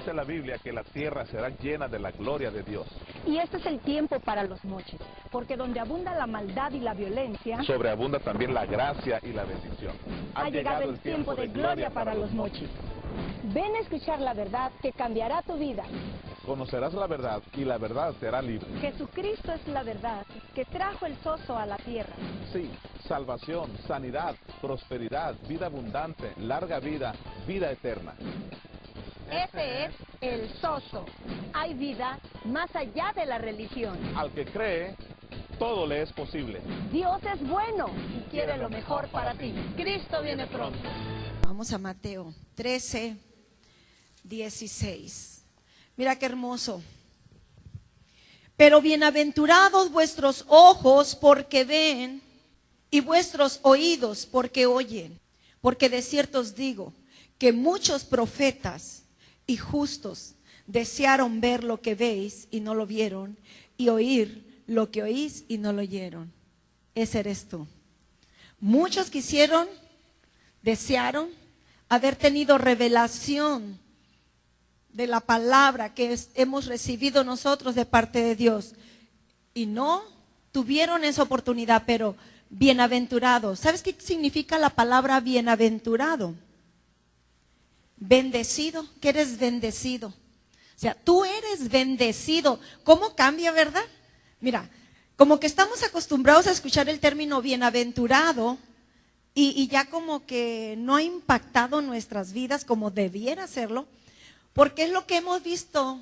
dice la Biblia que la tierra será llena de la gloria de Dios. Y este es el tiempo para los mochis, porque donde abunda la maldad y la violencia, sobreabunda también la gracia y la bendición. Ha llegado el tiempo de gloria para los mochis. Ven a escuchar la verdad que cambiará tu vida. Conocerás la verdad y la verdad te hará libre. Jesucristo es la verdad que trajo el soso a la tierra. Sí, salvación, sanidad, prosperidad, vida abundante, larga vida, vida eterna. Ese es el soso. Hay vida más allá de la religión. Al que cree, todo le es posible. Dios es bueno y quiere lo mejor para ti. Cristo viene pronto. Vamos a Mateo 13, 16. Mira qué hermoso. Pero bienaventurados vuestros ojos porque ven y vuestros oídos porque oyen. Porque de cierto os digo que muchos profetas y justos desearon ver lo que veis y no lo vieron, y oír lo que oís y no lo oyeron. Ese eres tú. Muchos desearon haber tenido revelación de la palabra que hemos recibido nosotros de parte de Dios, y no tuvieron esa oportunidad. Pero bienaventurados, ¿sabes qué significa la palabra bienaventurado? Bendecido, que eres bendecido. O sea, tú eres bendecido. ¿Cómo cambia, verdad? Mira, como que estamos acostumbrados a escuchar el término bienaventurado y ya como que no ha impactado nuestras vidas como debiera hacerlo, porque es lo que hemos visto.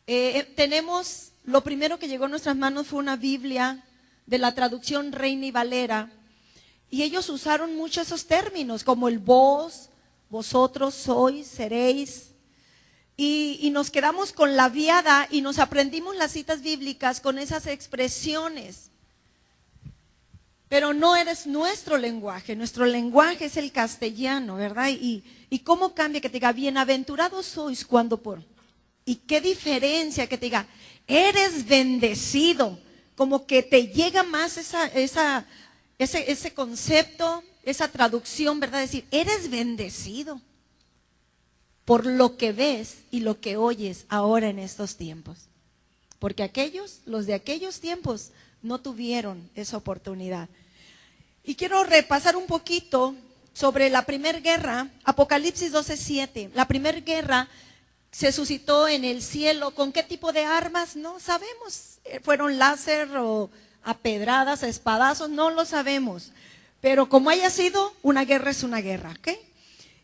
Tenemos, lo primero que llegó a nuestras manos fue una Biblia de la traducción Reina y Valera, y ellos usaron mucho esos términos como el vos, vosotros, sois, seréis, y nos quedamos con la viada y nos aprendimos las citas bíblicas con esas expresiones. Pero no eres nuestro lenguaje es el castellano, ¿verdad? Y cómo cambia que te diga, bienaventurados sois cuando por. Y qué diferencia que te diga, eres bendecido, como que te llega más ese concepto, esa traducción, ¿verdad? Decir, eres bendecido por lo que ves y lo que oyes ahora en estos tiempos. Porque los de aquellos tiempos no tuvieron esa oportunidad. Y quiero repasar un poquito sobre la primera guerra, Apocalipsis 12:7. La primera guerra se suscitó en el cielo. ¿Con qué tipo de armas? No sabemos. ¿Fueron láser o a pedradas, a espadazos? No lo sabemos. Pero como haya sido, una guerra es una guerra, ¿ok?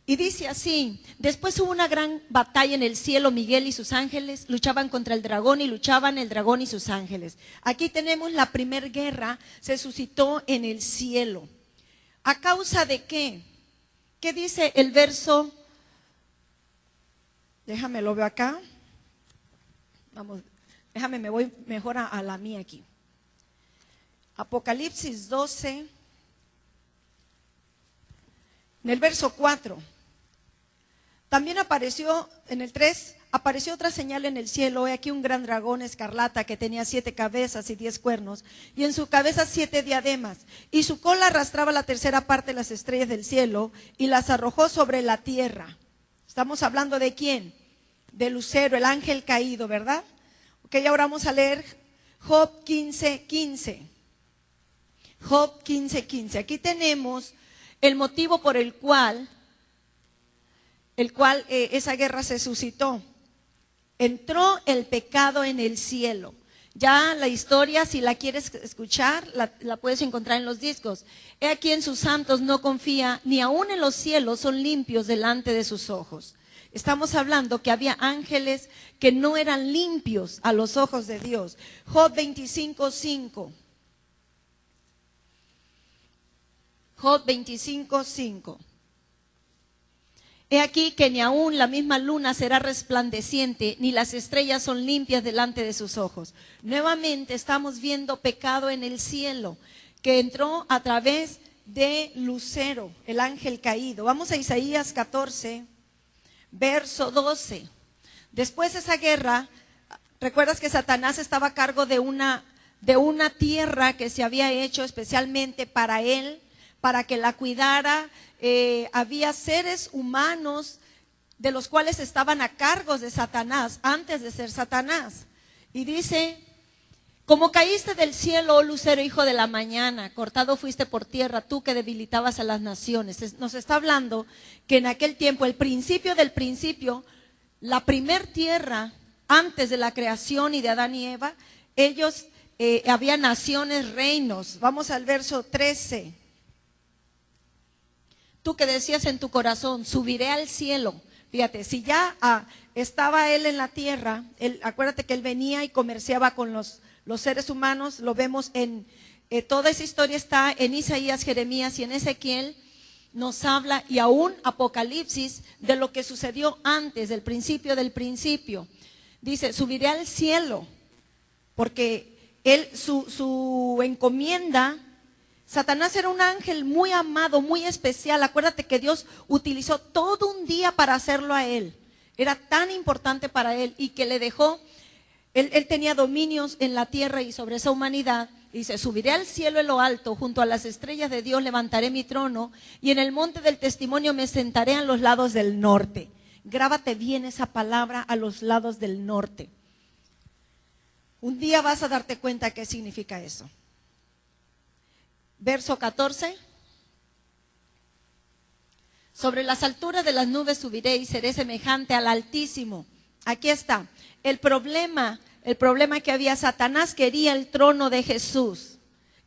Y dice así: después hubo una gran batalla en el cielo. Miguel y sus ángeles luchaban contra el dragón, y luchaban el dragón y sus ángeles. Aquí tenemos la primera guerra, se suscitó en el cielo. ¿A causa de qué? ¿Qué dice el verso? Déjame, lo veo acá. Vamos, déjame, me voy mejor a la mía aquí. Apocalipsis 12, en el verso 4. También apareció, en el 3, apareció otra señal en el cielo. He aquí un gran dragón escarlata que tenía 7 cabezas y 10 cuernos, y en su cabeza 7 diademas, y su cola arrastraba la tercera parte de las estrellas del cielo, y las arrojó sobre la tierra. Estamos hablando de quién? De Lucero, el ángel caído, ¿verdad? Ok, ahora vamos a leer Job 15:15. Job 15:15. Aquí tenemos el motivo por el cual esa guerra se suscitó. Entró el pecado en el cielo. Ya la historia, si la quieres escuchar, la puedes encontrar en los discos. He aquí en sus santos no confía, ni aun en los cielos son limpios delante de sus ojos. Estamos hablando que había ángeles que no eran limpios a los ojos de Dios. Job 25:5. Job 25:5. He aquí que ni aún la misma luna será resplandeciente, ni las estrellas son limpias delante de sus ojos. Nuevamente estamos viendo pecado en el cielo, que entró a través de Lucero, el ángel caído. Vamos a Isaías 14, verso 12. Después de esa guerra, ¿recuerdas que Satanás estaba a cargo de una tierra que se había hecho especialmente para él, para que la cuidara? Había seres humanos de los cuales estaban a cargo de Satanás, antes de ser Satanás. Y dice, como caíste del cielo, oh lucero, hijo de la mañana, cortado fuiste por tierra, tú que debilitabas a las naciones. Nos está hablando que en aquel tiempo, el principio del principio, la primer tierra, antes de la creación y de Adán y Eva, ellos, había naciones, reinos. Vamos al verso 13. Tú que decías en tu corazón, subiré al cielo. Fíjate, si ya estaba él en la tierra, acuérdate que él venía y comerciaba con los seres humanos, lo vemos en, toda esa historia está en Isaías, Jeremías y en Ezequiel, nos habla, y aún Apocalipsis, de lo que sucedió antes, del principio. Dice, subiré al cielo, porque él, su encomienda, Satanás era un ángel muy amado, muy especial. Acuérdate que Dios utilizó todo un día para hacerlo a él. Era tan importante para él y que le dejó, él tenía dominios en la tierra y sobre esa humanidad. Dice, subiré al cielo en lo alto, junto a las estrellas de Dios levantaré mi trono y en el monte del testimonio me sentaré a los lados del norte. Grábate bien esa palabra, a los lados del norte. Un día vas a darte cuenta qué significa eso. Verso 14. Sobre las alturas de las nubes subiré y seré semejante al Altísimo. Aquí está. El problema que había, Satanás quería el trono de Jesús.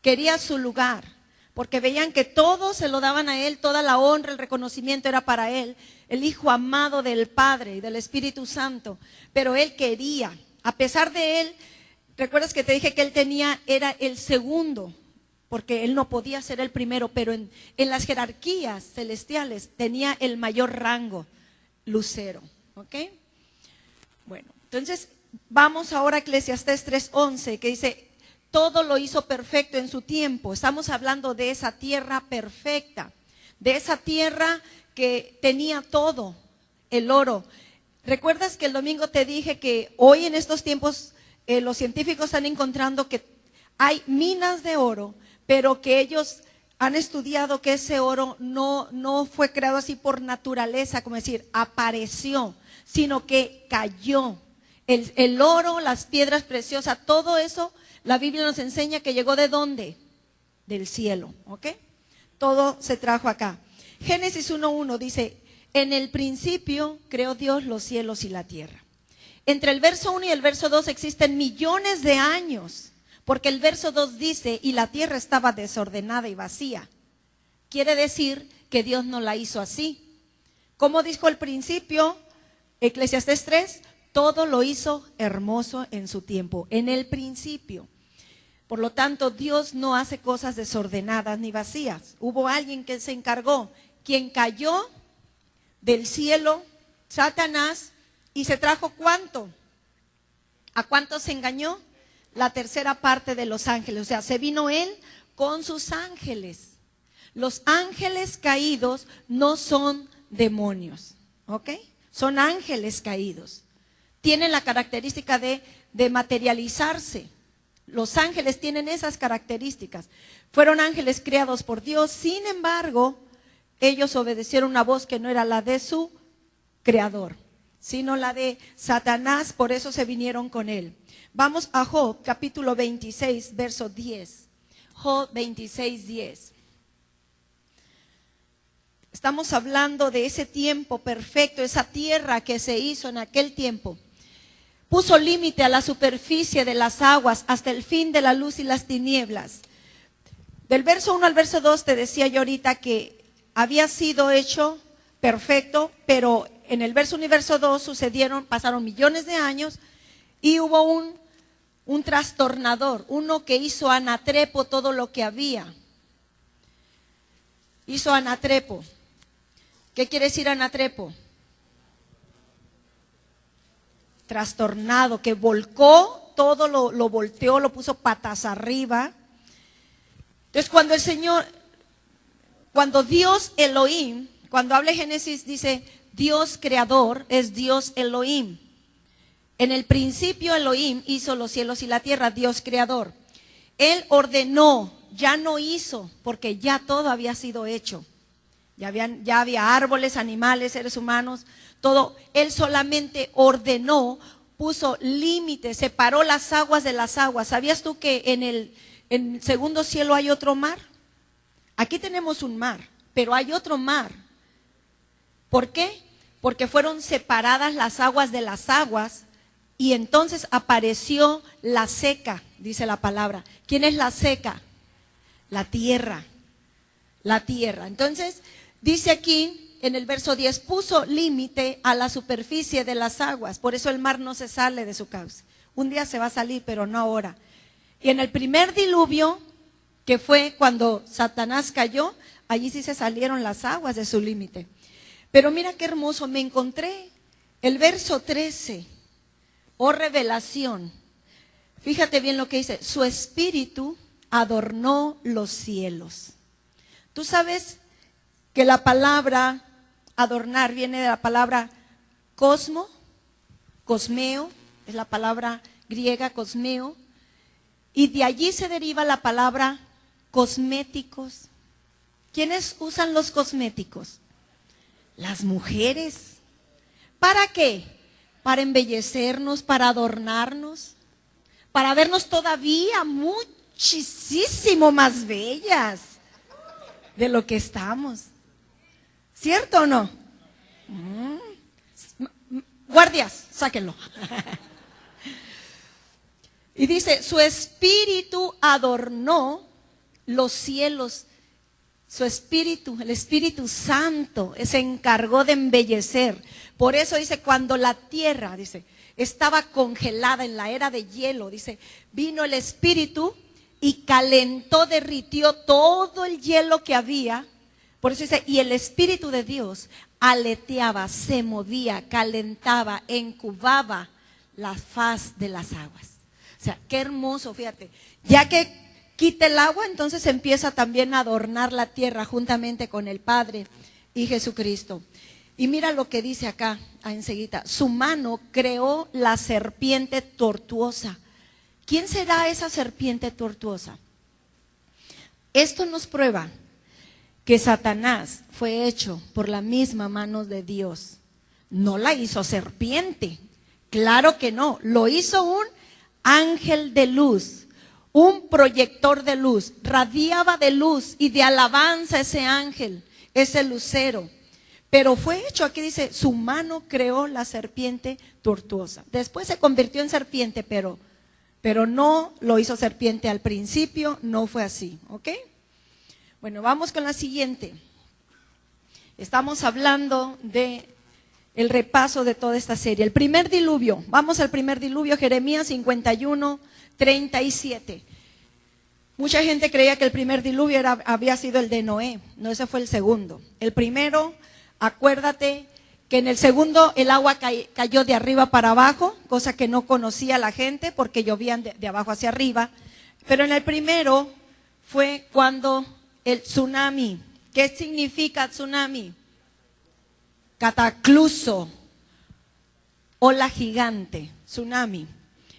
Quería su lugar. Porque veían que todo se lo daban a él, toda la honra, el reconocimiento era para él. El Hijo amado del Padre y del Espíritu Santo. Pero él quería, a pesar de él, recuerdas que te dije que él era el segundo. Porque él no podía ser el primero, pero en las jerarquías celestiales tenía el mayor rango, lucero. ¿Ok? Bueno, entonces vamos ahora a Eclesiastés 3:11, que dice, todo lo hizo perfecto en su tiempo. Estamos hablando de esa tierra perfecta, de esa tierra que tenía todo, el oro. ¿Recuerdas que el domingo te dije que hoy en estos tiempos los científicos están encontrando que hay minas de oro, pero que ellos han estudiado que ese oro no fue creado así por naturaleza, como decir, apareció, sino que cayó. El oro, las piedras preciosas, todo eso, la Biblia nos enseña que llegó ¿de dónde? Del cielo, ¿ok? Todo se trajo acá. Génesis 1:1 dice, en el principio creó Dios los cielos y la tierra. Entre el verso 1 y el verso 2 existen millones de años. Porque el verso 2 dice, y la tierra estaba desordenada y vacía. Quiere decir que Dios no la hizo así. Como dijo al principio, Eclesiastés 3, todo lo hizo hermoso en su tiempo, en el principio. Por lo tanto, Dios no hace cosas desordenadas ni vacías. Hubo alguien que se encargó, quien cayó del cielo, Satanás, y se trajo ¿cuánto? ¿A cuánto se engañó? La tercera parte de los ángeles, o sea, se vino él con sus ángeles. Los ángeles caídos no son demonios, ¿ok? Son ángeles caídos. Tienen la característica de materializarse. Los ángeles tienen esas características. Fueron ángeles creados por Dios, sin embargo, ellos obedecieron una voz que no era la de su creador, sino la de Satanás, por eso se vinieron con él. Vamos a Job, capítulo 26, verso 10. Job 26, 10. Estamos hablando de ese tiempo perfecto, esa tierra que se hizo en aquel tiempo. Puso límite a la superficie de las aguas hasta el fin de la luz y las tinieblas. Del verso 1 al verso 2 te decía yo ahorita que había sido hecho perfecto, pero en el verso 1 y verso 2 pasaron millones de años y hubo un trastornador, uno que hizo anatrepo todo lo que había. Hizo anatrepo. ¿Qué quiere decir anatrepo? Trastornado, que volcó todo, lo volteó, lo puso patas arriba. Entonces cuando Dios Elohim, cuando habla Génesis dice Dios creador, es Dios Elohim. En el principio Elohim hizo los cielos y la tierra, Dios creador. Él ordenó, ya no hizo, porque ya todo había sido hecho. Ya había árboles, animales, seres humanos, todo. Él solamente ordenó, puso límites, separó las aguas de las aguas. ¿Sabías tú que en el segundo cielo hay otro mar? Aquí tenemos un mar, pero hay otro mar. ¿Por qué? Porque fueron separadas las aguas de las aguas y entonces apareció la seca, dice la palabra. ¿Quién es la seca? La tierra. La tierra. Entonces, dice aquí en el verso 10, puso límite a la superficie de las aguas. Por eso el mar no se sale de su cauce. Un día se va a salir, pero no ahora. Y en el primer diluvio, que fue cuando Satanás cayó, allí sí se salieron las aguas de su límite. Pero mira qué hermoso, me encontré el verso 13, oh revelación. Fíjate bien lo que dice, su espíritu adornó los cielos. Tú sabes que la palabra adornar viene de la palabra cosmo, cosmeo, es la palabra griega cosmeo, y de allí se deriva la palabra cosméticos. ¿Quiénes usan los cosméticos? Las mujeres. ¿Para qué? Para embellecernos, para adornarnos, para vernos todavía muchísimo más bellas de lo que estamos. ¿Cierto o no? Guardias, sáquenlo. Y dice, su espíritu adornó los cielos. Su espíritu, el Espíritu Santo, se encargó de embellecer. Por eso dice, cuando la tierra, dice, estaba congelada en la era de hielo, dice, vino el Espíritu y calentó, derritió todo el hielo que había. Por eso dice, y el Espíritu de Dios aleteaba, se movía, calentaba, incubaba la faz de las aguas. O sea, qué hermoso, fíjate. Ya que quita el agua, entonces empieza también a adornar la tierra juntamente con el Padre y Jesucristo. Y mira lo que dice acá, enseguida. Su mano creó la serpiente tortuosa. ¿Quién será esa serpiente tortuosa? Esto nos prueba que Satanás fue hecho por la misma mano de Dios. No la hizo serpiente, claro que no. Lo hizo un ángel de luz, un proyector de luz. Radiaba de luz y de alabanza ese ángel, ese lucero. Pero fue hecho, aquí dice, su mano creó la serpiente tortuosa. Después se convirtió en serpiente, pero no lo hizo serpiente al principio, no fue así, ¿ok? Bueno, vamos con la siguiente. Estamos hablando de el repaso de toda esta serie. El primer diluvio, vamos al primer diluvio, Jeremías 51, 37. Mucha gente creía que el primer diluvio había sido el de Noé, no, ese fue el segundo. El primero, acuérdate que en el segundo el agua cayó de arriba para abajo, cosa que no conocía la gente porque llovían de abajo hacia arriba. Pero en el primero fue cuando el tsunami. ¿Qué significa tsunami? Catacluso, ola gigante, tsunami.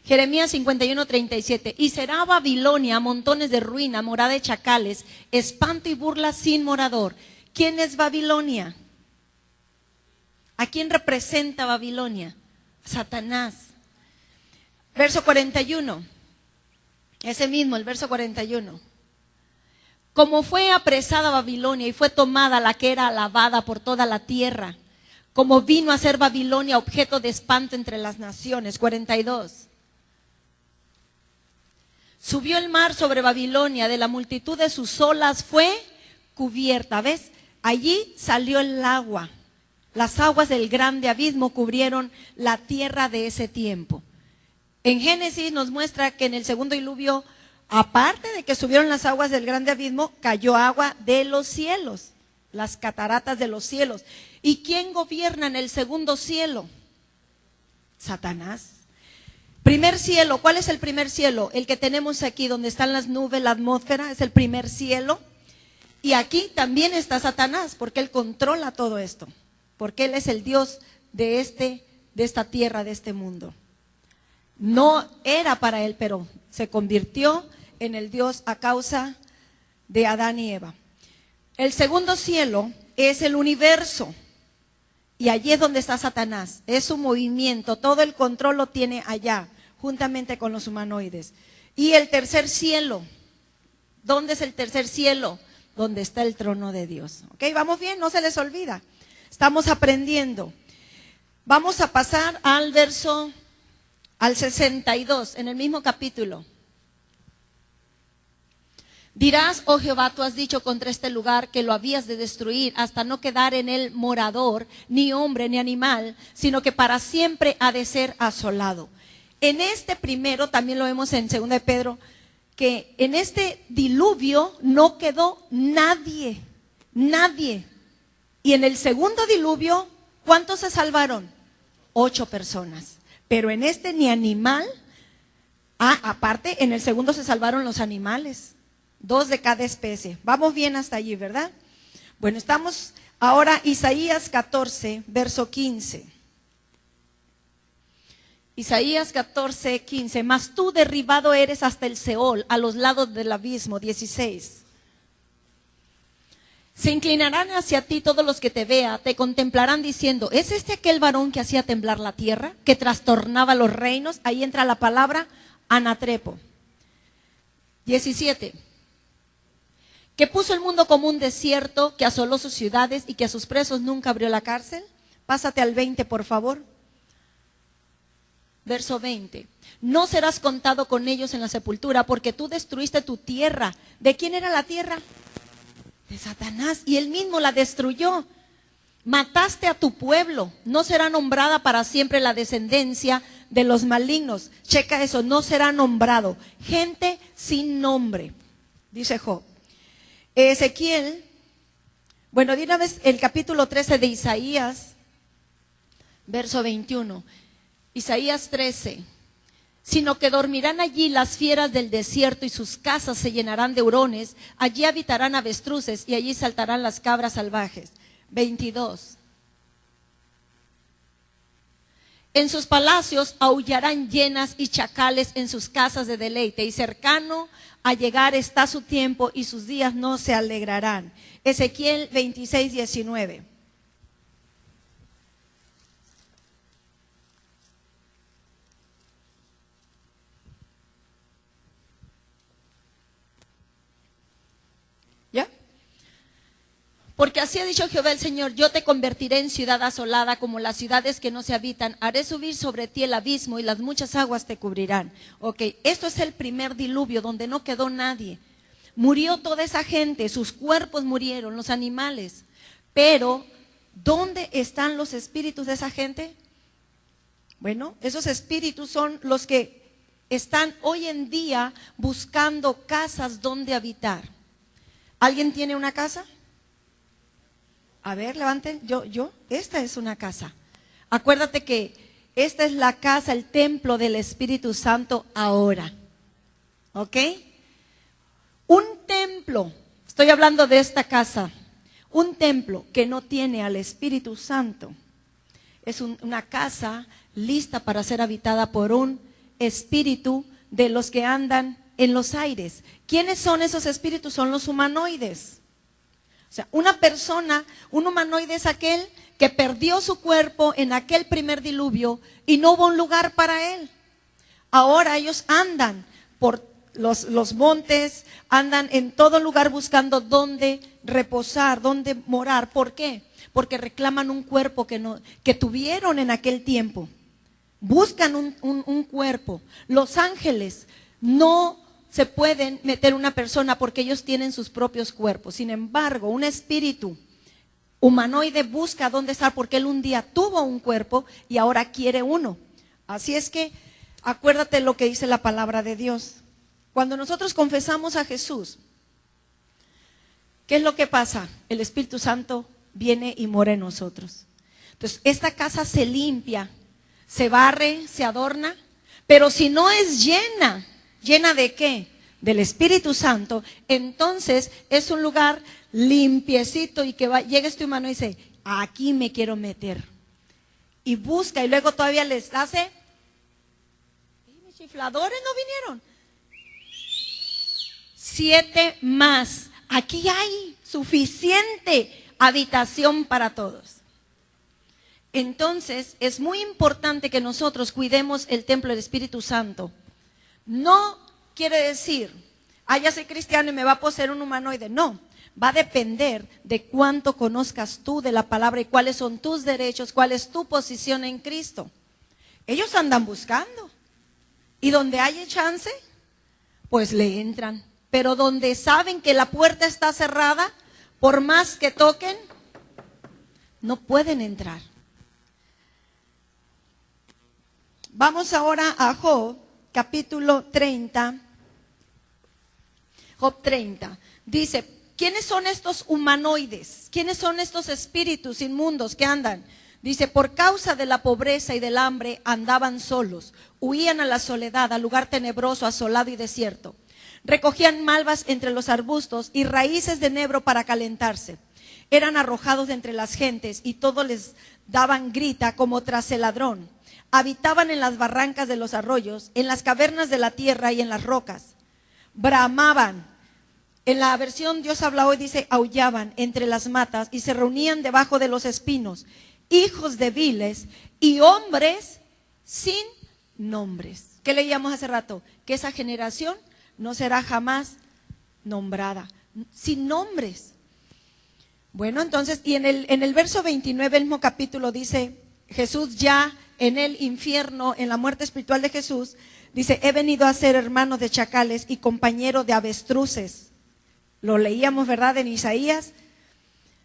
Jeremías 51, 37. Y será Babilonia montones de ruina, morada de chacales, espanto y burla sin morador. ¿Quién es Babilonia? ¿A quién representa Babilonia? Satanás. Verso 41. Ese mismo, el verso 41. Como fue apresada Babilonia y fue tomada la que era alabada por toda la tierra, como vino a ser Babilonia objeto de espanto entre las naciones. 42. Subió el mar sobre Babilonia, de la multitud de sus olas fue cubierta. ¿Ves? Allí salió el agua. Las aguas del grande abismo cubrieron la tierra de ese tiempo. En Génesis nos muestra que en el segundo diluvio, aparte de que subieron las aguas del grande abismo, cayó agua de los cielos, las cataratas de los cielos. ¿Y quién gobierna en el segundo cielo? Satanás. Primer cielo, ¿cuál es el primer cielo? El que tenemos aquí, donde están las nubes, la atmósfera, es el primer cielo. Y aquí también está Satanás, porque él controla todo esto. Porque él es el Dios de esta tierra, de este mundo. No era para él, pero se convirtió en el Dios a causa de Adán y Eva. El segundo cielo es el universo. Y allí es donde está Satanás. Es su movimiento. Todo el control lo tiene allá, juntamente con los humanoides. Y el tercer cielo. ¿Dónde es el tercer cielo? Donde está el trono de Dios. ¿Ok? ¿Vamos bien? No se les olvida. Estamos aprendiendo. Vamos a pasar al verso, al 62, en el mismo capítulo. Dirás, oh Jehová, tú has dicho contra este lugar que lo habías de destruir hasta no quedar en él morador, ni hombre, ni animal, sino que para siempre ha de ser asolado. En este primero, también lo vemos en 2 de Pedro, que en este diluvio no quedó nadie, nadie. Y en el segundo diluvio, ¿cuántos se salvaron? 8 personas. Pero en este ni animal, aparte, en el segundo se salvaron los animales. 2 de cada especie. Vamos bien hasta allí, ¿verdad? Bueno, estamos ahora Isaías 14, verso 15. Isaías 14, 15. Mas tú derribado eres hasta el Seol, a los lados del abismo. 16. Se inclinarán hacia ti todos los que te vean, te contemplarán diciendo, ¿es este aquel varón que hacía temblar la tierra, que trastornaba los reinos? Ahí entra la palabra anatrepo. 17. Que puso el mundo como un desierto, que asoló sus ciudades y que a sus presos nunca abrió la cárcel. Pásate al 20, por favor. Verso 20. No serás contado con ellos en la sepultura, porque tú destruiste tu tierra. ¿De quién era la tierra? De Satanás, y él mismo la destruyó. Mataste a tu pueblo. No será nombrada para siempre la descendencia de los malignos. Checa eso, no será nombrado. Gente sin nombre, dice Job. Ezequiel, bueno, de una vez el capítulo 13 de Isaías, verso 21. Isaías 13. Sino que dormirán allí las fieras del desierto y sus casas se llenarán de hurones. Allí habitarán avestruces y allí saltarán las cabras salvajes. 22. En sus palacios aullarán hienas y chacales en sus casas de deleite, y cercano a llegar está su tiempo y sus días no se alegrarán. Ezequiel 26, 19. ¿Ya? Porque así ha dicho Jehová el Señor, yo te convertiré en ciudad asolada como las ciudades que no se habitan. Haré subir sobre ti el abismo y las muchas aguas te cubrirán. Ok, esto es el primer diluvio donde no quedó nadie. Murió toda esa gente, sus cuerpos murieron, los animales. Pero, ¿dónde están los espíritus de esa gente? Bueno, esos espíritus son los que están hoy en día buscando casas donde habitar. ¿Alguien tiene una casa? A ver, levanten, esta es una casa. Acuérdate que esta es la casa, el templo del Espíritu Santo ahora. ¿Ok? Un templo, estoy hablando de esta casa, un templo que no tiene al Espíritu Santo, es una casa lista para ser habitada por un espíritu de los que andan en los aires. ¿Quiénes son esos espíritus? Son los humanoides. O sea, una persona, un humanoide es aquel que perdió su cuerpo en aquel primer diluvio y no hubo un lugar para él. Ahora ellos andan por los montes, andan en todo lugar buscando dónde reposar, dónde morar. ¿Por qué? Porque reclaman un cuerpo que tuvieron en aquel tiempo. Buscan un cuerpo. Los ángeles no se pueden meter una persona porque ellos tienen sus propios cuerpos. Sin embargo, un espíritu humanoide busca dónde estar porque él un día tuvo un cuerpo y ahora quiere uno. Así es que acuérdate lo que dice la palabra de Dios. Cuando nosotros confesamos a Jesús, ¿qué es lo que pasa? El Espíritu Santo viene y mora en nosotros. Entonces, esta casa se limpia, se barre, se adorna, pero si no es llena ¿de qué? Del Espíritu Santo, entonces es un lugar limpiecito y que llega este humano y dice, aquí me quiero meter. Y busca y luego todavía les hace, ¿y mis chifladores no vinieron? 7 más. Aquí hay suficiente. habitación para todos. Entonces, es muy importante que nosotros cuidemos el templo del Espíritu Santo. No quiere decir, ya soy cristiano y me va a poseer un humanoide. No, va a depender de cuánto conozcas tú de la palabra y cuáles son tus derechos, cuál es tu posición en Cristo. Ellos andan buscando. Y donde haya chance, pues le entran. Pero donde saben que la puerta está cerrada, por más que toquen, no pueden entrar. Vamos ahora a Job, capítulo 30. Job 30. Dice, ¿quiénes son estos humanoides? ¿Quiénes son estos espíritus inmundos que andan? Dice, por causa de la pobreza y del hambre andaban solos, huían a la soledad, al lugar tenebroso, asolado y desierto. Recogían malvas entre los arbustos y raíces de enebro para calentarse. Eran arrojados de entre las gentes y todos les daban grita como tras el ladrón. Habitaban en las barrancas de los arroyos, en las cavernas de la tierra y en las rocas. Bramaban. En la versión Dios habla hoy dice, aullaban entre las matas y se reunían debajo de los espinos. Hijos de viles y hombres sin nombres. ¿Qué leíamos hace rato? Que esa generación no será jamás nombrada, sin nombres. Bueno, entonces, y en el verso 29 del mismo capítulo dice, Jesús ya en el infierno, en la muerte espiritual de Jesús, dice, he venido a ser hermano de chacales y compañero de avestruces. Lo leíamos, ¿verdad? En Isaías.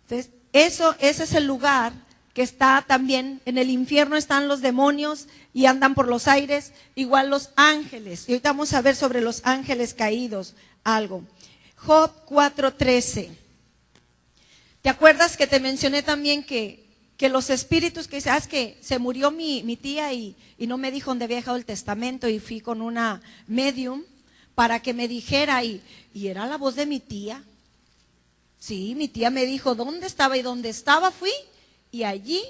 Entonces, ese es el lugar que está también, en el infierno están los demonios y andan por los aires, igual los ángeles. Y ahorita vamos a ver sobre los ángeles caídos algo. Job 4:13. ¿Te acuerdas que te mencioné también que los espíritus que sabes que se murió mi tía y no me dijo dónde había dejado el testamento y fui con una medium para que me dijera y era la voz de mi tía? Sí, mi tía me dijo dónde estaba y dónde estaba fui. Y ahí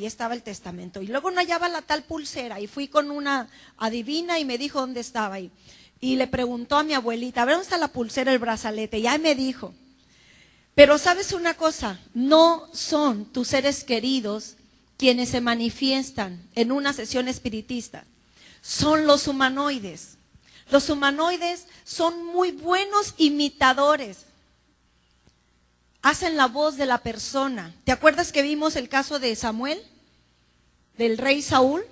estaba el testamento. Y luego no hallaba la tal pulsera. Y fui con una adivina y me dijo dónde estaba. Y le preguntó a mi abuelita, a ver, ¿dónde está la pulsera, el brazalete? Y ahí me dijo. Pero ¿sabes una cosa? No son tus seres queridos quienes se manifiestan en una sesión espiritista. Son los humanoides. Los humanoides son muy buenos imitadores. Hacen la voz de la persona. ¿Te acuerdas que vimos el caso de Samuel? Del rey Saúl,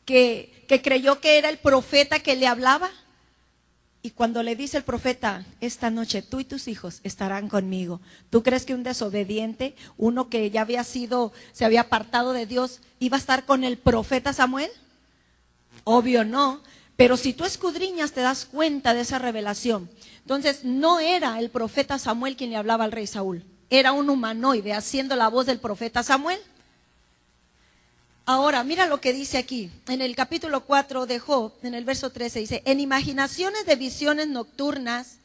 que creyó que era el profeta que le hablaba. Y cuando le dice el profeta, esta noche tú y tus hijos estarán conmigo. ¿Tú crees que un desobediente, uno que ya se había apartado de Dios, iba a estar con el profeta Samuel? Obvio no. Pero si tú escudriñas te das cuenta de esa revelación. Entonces no era el profeta Samuel quien le hablaba al rey Saúl. Era un humanoide haciendo la voz del profeta Samuel. Ahora, mira lo que dice aquí, en el capítulo 4 de Job, en el verso 13, dice, en imaginaciones de visiones nocturnas,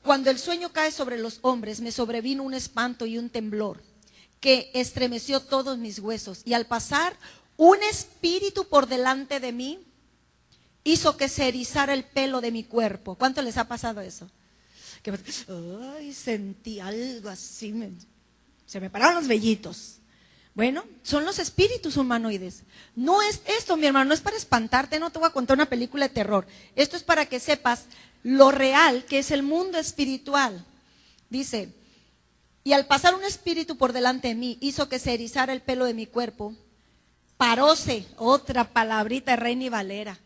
cuando el sueño cae sobre los hombres, me sobrevino un espanto y un temblor, que estremeció todos mis huesos, y al pasar un espíritu por delante de mí, hizo que se erizara el pelo de mi cuerpo. ¿Cuánto les ha pasado eso? Ay, sentí algo así, se me pararon los vellitos. Bueno, son los espíritus humanoides. No es esto, mi hermano, no es para espantarte, no te voy a contar una película de terror. Esto es para que sepas lo real que es el mundo espiritual. Dice, y al pasar un espíritu por delante de mí, hizo que se erizara el pelo de mi cuerpo. Paróse, otra palabrita de Reina y Valera.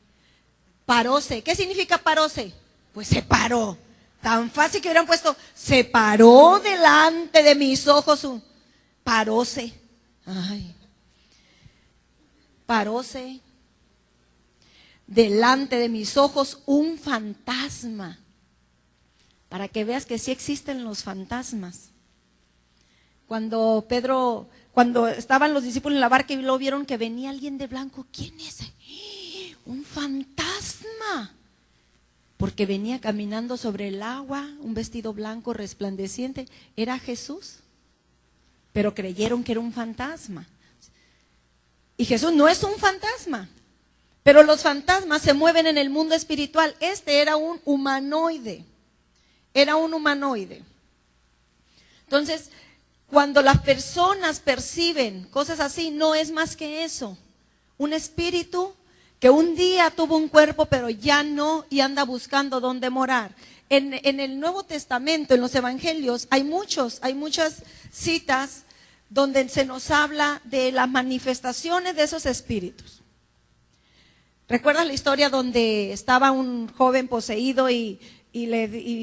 Paróse, ¿qué significa paróse? Pues se paró. Tan fácil que hubieran puesto, se paró delante de mis ojos. Paróse. Ay. Paróse delante de mis ojos un fantasma. Para que veas que sí existen los fantasmas. Cuando estaban los discípulos en la barca y lo vieron que venía alguien de blanco, ¿quién es? Un fantasma. Porque venía caminando sobre el agua, un vestido blanco resplandeciente. Era Jesús. Pero creyeron que era un fantasma. Y Jesús no es un fantasma. Pero los fantasmas se mueven en el mundo espiritual. Este era un humanoide. Era un humanoide. Entonces, Cuando las personas perciben cosas así, no es más que eso. Un espíritu que un día tuvo un cuerpo, pero ya no, y anda buscando dónde morar. En el Nuevo Testamento, en los Evangelios, hay muchas citas donde se nos habla de las manifestaciones de esos espíritus. ¿Recuerdas la historia donde estaba un joven poseído y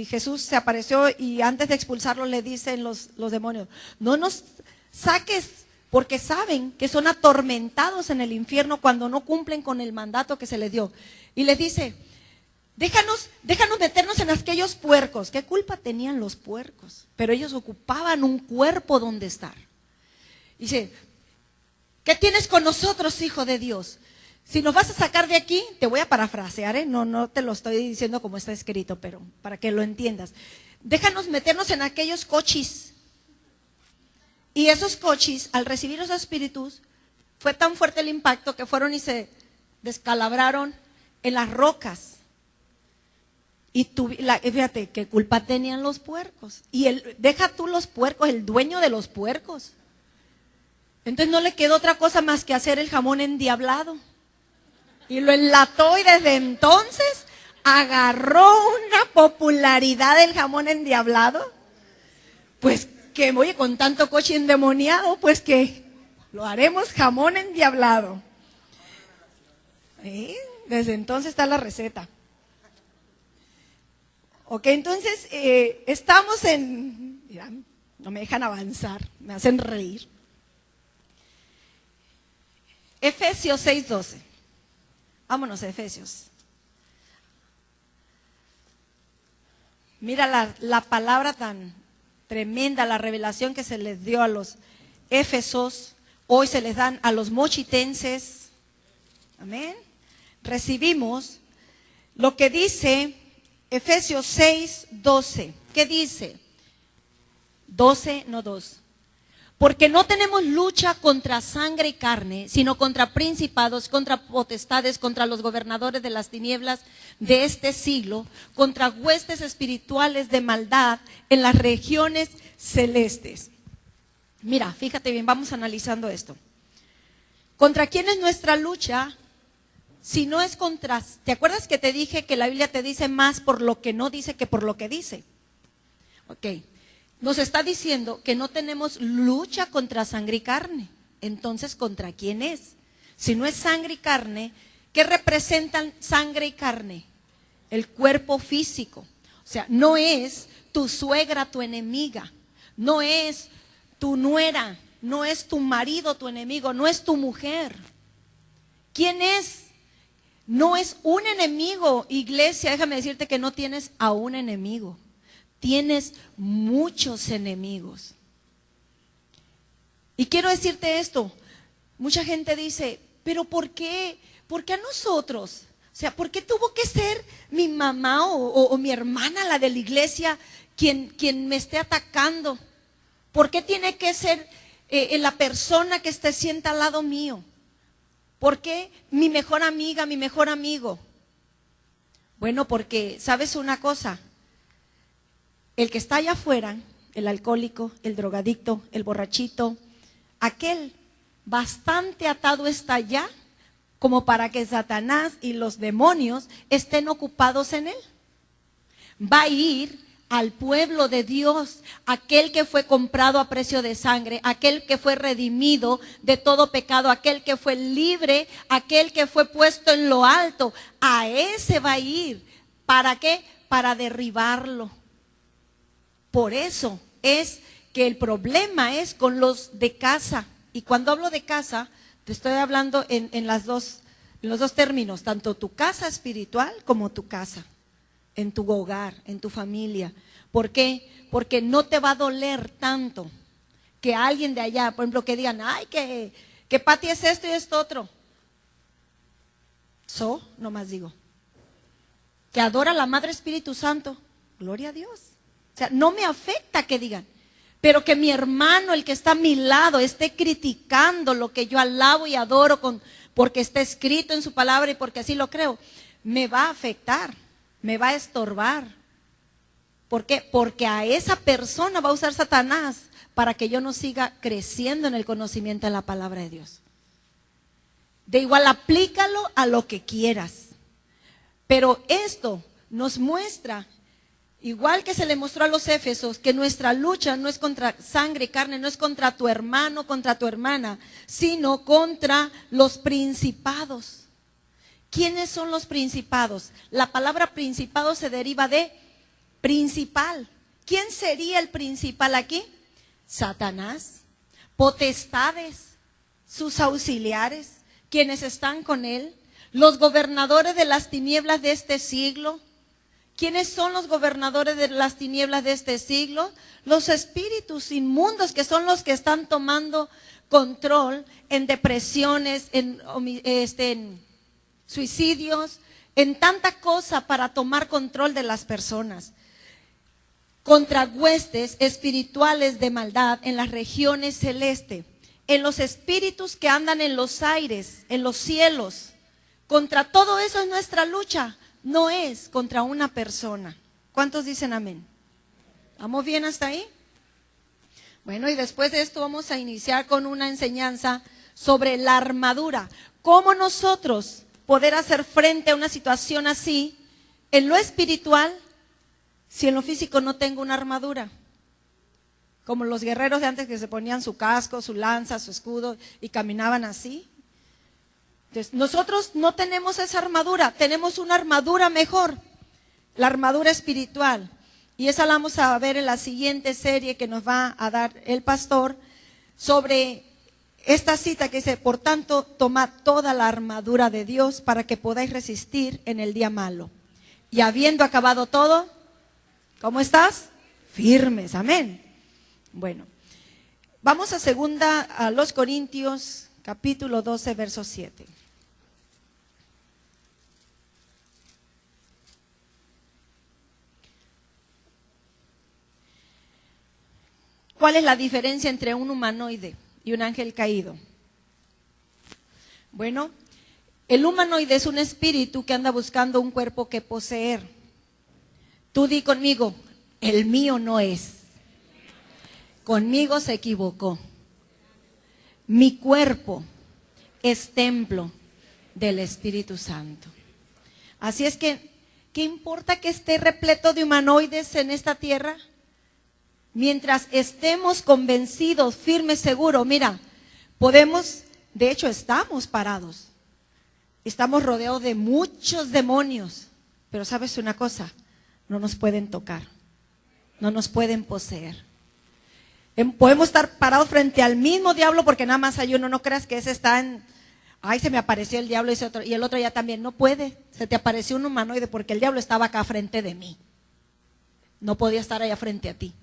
Jesús se apareció y antes de expulsarlo le dicen los demonios, no nos saques, porque saben que son atormentados en el infierno cuando no cumplen con el mandato que se les dio? Y les dice, déjanos meternos en aquellos puercos. ¿Qué culpa tenían los puercos? Pero ellos ocupaban un cuerpo donde estar. Dice, ¿qué tienes con nosotros, hijo de Dios? Si nos vas a sacar de aquí, te voy a parafrasear, no te lo estoy diciendo como está escrito, pero para que lo entiendas. Déjanos meternos en aquellos cochis. Y esos cochis, al recibir esos espíritus, fue tan fuerte el impacto que fueron y se descalabraron en las rocas. Y fíjate, ¿qué culpa tenían los puercos? Y deja tú los puercos, el dueño de los puercos. Entonces no le quedó otra cosa más que hacer el jamón endiablado. Y lo enlató y desde entonces agarró una popularidad del jamón endiablado. Pues que, oye, con tanto coche endemoniado, pues que lo haremos jamón endiablado. Desde entonces está la receta. Ok, entonces estamos mira, no me dejan avanzar, me hacen reír. Efesios 6:12. Vámonos a Efesios. Mira la palabra tan tremenda, la revelación que se les dio a los Éfesos, hoy se les dan a los mochitenses. Amén. Recibimos lo que dice Efesios 6:12. ¿Qué dice? 12, no 2. Porque no tenemos lucha contra sangre y carne, sino contra principados, contra potestades, contra los gobernadores de las tinieblas de este siglo, contra huestes espirituales de maldad en las regiones celestes. Mira, fíjate bien, vamos analizando esto. ¿Contra quién es nuestra lucha? Si no es contra... ¿Te acuerdas que te dije que la Biblia te dice más por lo que no dice que por lo que dice? Ok. Nos está diciendo que no tenemos lucha contra sangre y carne. Entonces, ¿contra quién es? Si no es sangre y carne, ¿qué representan sangre y carne? El cuerpo físico. O sea, no es tu suegra tu enemiga, no es tu nuera, no es tu marido tu enemigo, no es tu mujer. ¿Quién es? No es un enemigo, iglesia, déjame decirte que no tienes a un enemigo. Tienes muchos enemigos. Y quiero decirte esto, mucha gente dice, pero ¿por qué? ¿Por qué a nosotros? O sea, ¿por qué tuvo que ser mi mamá o mi hermana, la de la iglesia, quien me esté atacando? ¿Por qué tiene que ser la persona que se sienta al lado mío? ¿Por qué mi mejor amiga, mi mejor amigo? Bueno, porque, ¿sabes una cosa? El que está allá afuera, el alcohólico, el drogadicto, el borrachito, aquel bastante atado está allá como para que Satanás y los demonios estén ocupados en él. Va a ir al pueblo de Dios, aquel que fue comprado a precio de sangre, aquel que fue redimido de todo pecado, aquel que fue libre, aquel que fue puesto en lo alto. A ese va a ir. ¿Para qué? Para derribarlo. Por eso es que el problema es con los de casa. Y cuando hablo de casa, te estoy hablando en los dos términos, tanto tu casa espiritual como tu casa, en tu hogar, en tu familia. ¿Por qué? Porque no te va a doler tanto que alguien de allá, por ejemplo, que digan, ay, que Pati es esto y esto otro. Nomás digo. Que adora a la Madre Espíritu Santo. Gloria a Dios. O sea, no me afecta que digan, pero que mi hermano, el que está a mi lado, esté criticando lo que yo alabo y adoro porque está escrito en su palabra y porque así lo creo, me va a afectar, me va a estorbar. ¿Por qué? Porque a esa persona va a usar Satanás para que yo no siga creciendo en el conocimiento de la palabra de Dios. De igual, aplícalo a lo que quieras. Pero esto nos muestra, igual que se le mostró a los Éfesos, que nuestra lucha no es contra sangre y carne, no es contra tu hermano, contra tu hermana, sino contra los principados. ¿Quiénes son los principados? La palabra principado se deriva de principal. ¿Quién sería el principal aquí? Satanás, potestades, sus auxiliares, quienes están con él, los gobernadores de las tinieblas de este siglo. ¿Quiénes son los gobernadores de las tinieblas de este siglo? Los espíritus inmundos, que son los que están tomando control en depresiones, en suicidios, en tanta cosa para tomar control de las personas. Contra huestes espirituales de maldad en las regiones celestes, en los espíritus que andan en los aires, en los cielos. Contra todo eso es nuestra lucha, no es contra una persona. ¿Cuántos dicen amén? ¿Vamos bien hasta ahí? Bueno, y después de esto vamos a iniciar con una enseñanza sobre la armadura. ¿Cómo nosotros poder hacer frente a una situación así en lo espiritual si en lo físico no tengo una armadura? Como los guerreros de antes, que se ponían su casco, su lanza, su escudo y caminaban así. Entonces, nosotros no tenemos esa armadura, tenemos una armadura mejor, la armadura espiritual. Y esa la vamos a ver en la siguiente serie que nos va a dar el pastor, sobre esta cita que dice: por tanto, tomad toda la armadura de Dios para que podáis resistir en el día malo. Y habiendo acabado todo, ¿cómo estás? Firmes, amén. Bueno, vamos a los Corintios, capítulo 12, verso 7. ¿Cuál es la diferencia entre un humanoide y un ángel caído? Bueno, el humanoide es un espíritu que anda buscando un cuerpo que poseer. Tú di conmigo: el mío no es. Conmigo se equivocó. Mi cuerpo es templo del Espíritu Santo. Así es que, ¿qué importa que esté repleto de humanoides en esta tierra? Mientras estemos convencidos, firmes, seguros, mira, podemos, de hecho estamos parados. Estamos rodeados de muchos demonios, pero ¿sabes una cosa? No nos pueden tocar, no nos pueden poseer. Podemos estar parados frente al mismo diablo porque nada más hay uno, no creas que ese está en, ay, se me apareció el diablo y el otro ya también. No puede, se te apareció un humanoide porque el diablo estaba acá frente de mí. No podía estar allá frente a ti.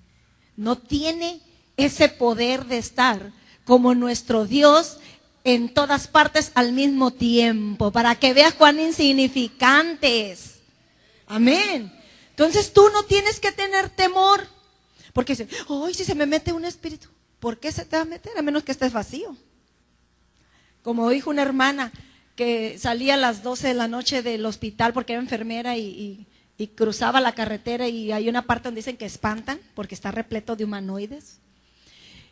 No tiene ese poder de estar como nuestro Dios en todas partes al mismo tiempo, para que veas cuán insignificantes. Amén. Entonces tú no tienes que tener temor, porque dice: ay, si se me mete un espíritu. ¿Por qué se te va a meter? A menos que estés vacío. Como dijo una hermana que salía a las 12 de la noche del hospital porque era enfermera y cruzaba la carretera, y hay una parte donde dicen que espantan porque está repleto de humanoides.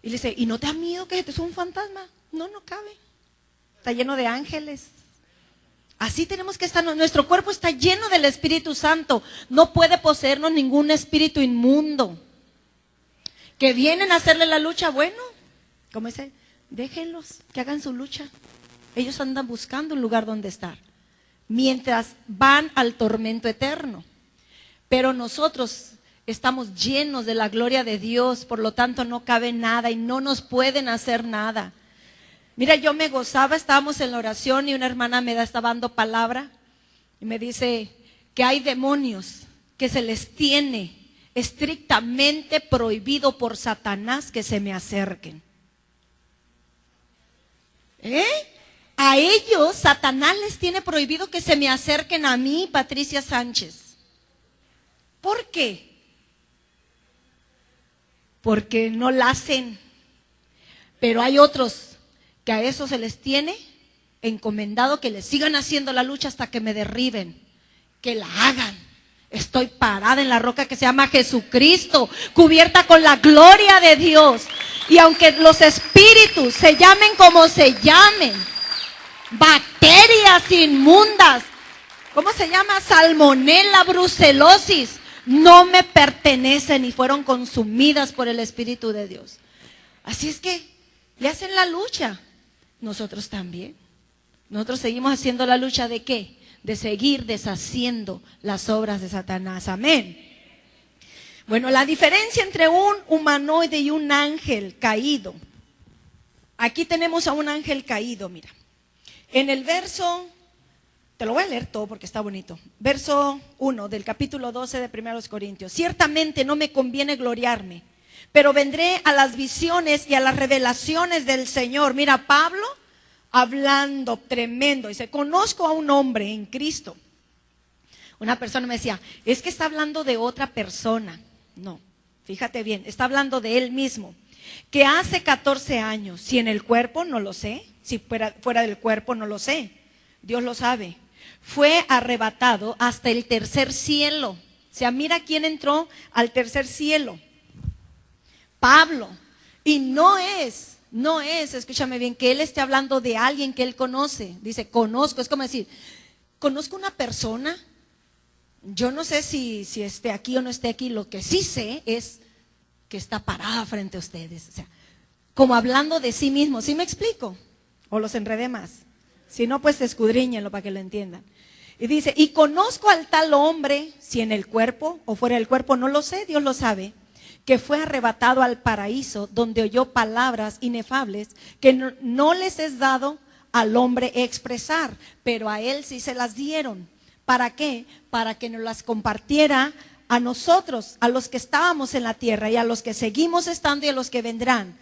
Y le dice: ¿y no te da miedo que es un fantasma? No, no cabe. Está lleno de ángeles. Así tenemos que estar. Nuestro cuerpo está lleno del Espíritu Santo. No puede poseernos ningún espíritu inmundo. Que vienen a hacerle la lucha, bueno, como dice, déjenlos que hagan su lucha. Ellos andan buscando un lugar donde estar, mientras van al tormento eterno. Pero nosotros estamos llenos de la gloria de Dios, por lo tanto no cabe nada y no nos pueden hacer nada. Mira, yo me gozaba, estábamos en la oración y una hermana me estaba dando palabra y me dice que hay demonios que se les tiene estrictamente prohibido por Satanás que se me acerquen. A ellos Satanás les tiene prohibido que se me acerquen a mí, Patricia Sánchez. ¿Por qué? Porque no la hacen. Pero hay otros que a eso se les tiene encomendado que les sigan haciendo la lucha hasta que me derriben, que la hagan. Estoy parada en la roca que se llama Jesucristo, cubierta con la gloria de Dios. Y aunque los espíritus se llamen como se llamen, bacterias inmundas, ¿cómo se llama? Salmonella, brucelosis, no me pertenecen y fueron consumidas por el Espíritu de Dios. Así es que le hacen la lucha. Nosotros también. Nosotros seguimos haciendo la lucha ¿de qué? De seguir deshaciendo las obras de Satanás. Amén. Bueno, la diferencia entre un humanoide y un ángel caído. Aquí tenemos a un ángel caído, mira. En el verso, te lo voy a leer todo porque está bonito. Verso 1 del capítulo 12 de 1 Corintios. Ciertamente no me conviene gloriarme, pero vendré a las visiones y a las revelaciones del Señor. Mira, Pablo hablando tremendo. Dice, conozco a un hombre en Cristo. Una persona me decía, es que está hablando de otra persona. No, fíjate bien, está hablando de él mismo. Que hace 14 años, si en el cuerpo no lo sé, si fuera del cuerpo no lo sé, Dios lo sabe. Fue arrebatado hasta el tercer cielo. O sea, mira quién entró al tercer cielo. Pablo. Y no es, escúchame bien, que él esté hablando de alguien que él conoce. Dice, conozco, es como decir, conozco una persona. Yo no sé si esté aquí o no esté aquí, lo que sí sé es que está parada frente a ustedes. O sea, como hablando de sí mismo, ¿sí me explico? ¿O los enredé más? Si no, pues escudriñenlo para que lo entiendan. Y dice, y conozco al tal hombre, si en el cuerpo o fuera del cuerpo, no lo sé, Dios lo sabe, que fue arrebatado al paraíso, donde oyó palabras inefables que no les es dado al hombre expresar, pero a él sí se las dieron. ¿Para qué? Para que nos las compartiera a nosotros, a los que estábamos en la tierra y a los que seguimos estando y a los que vendrán,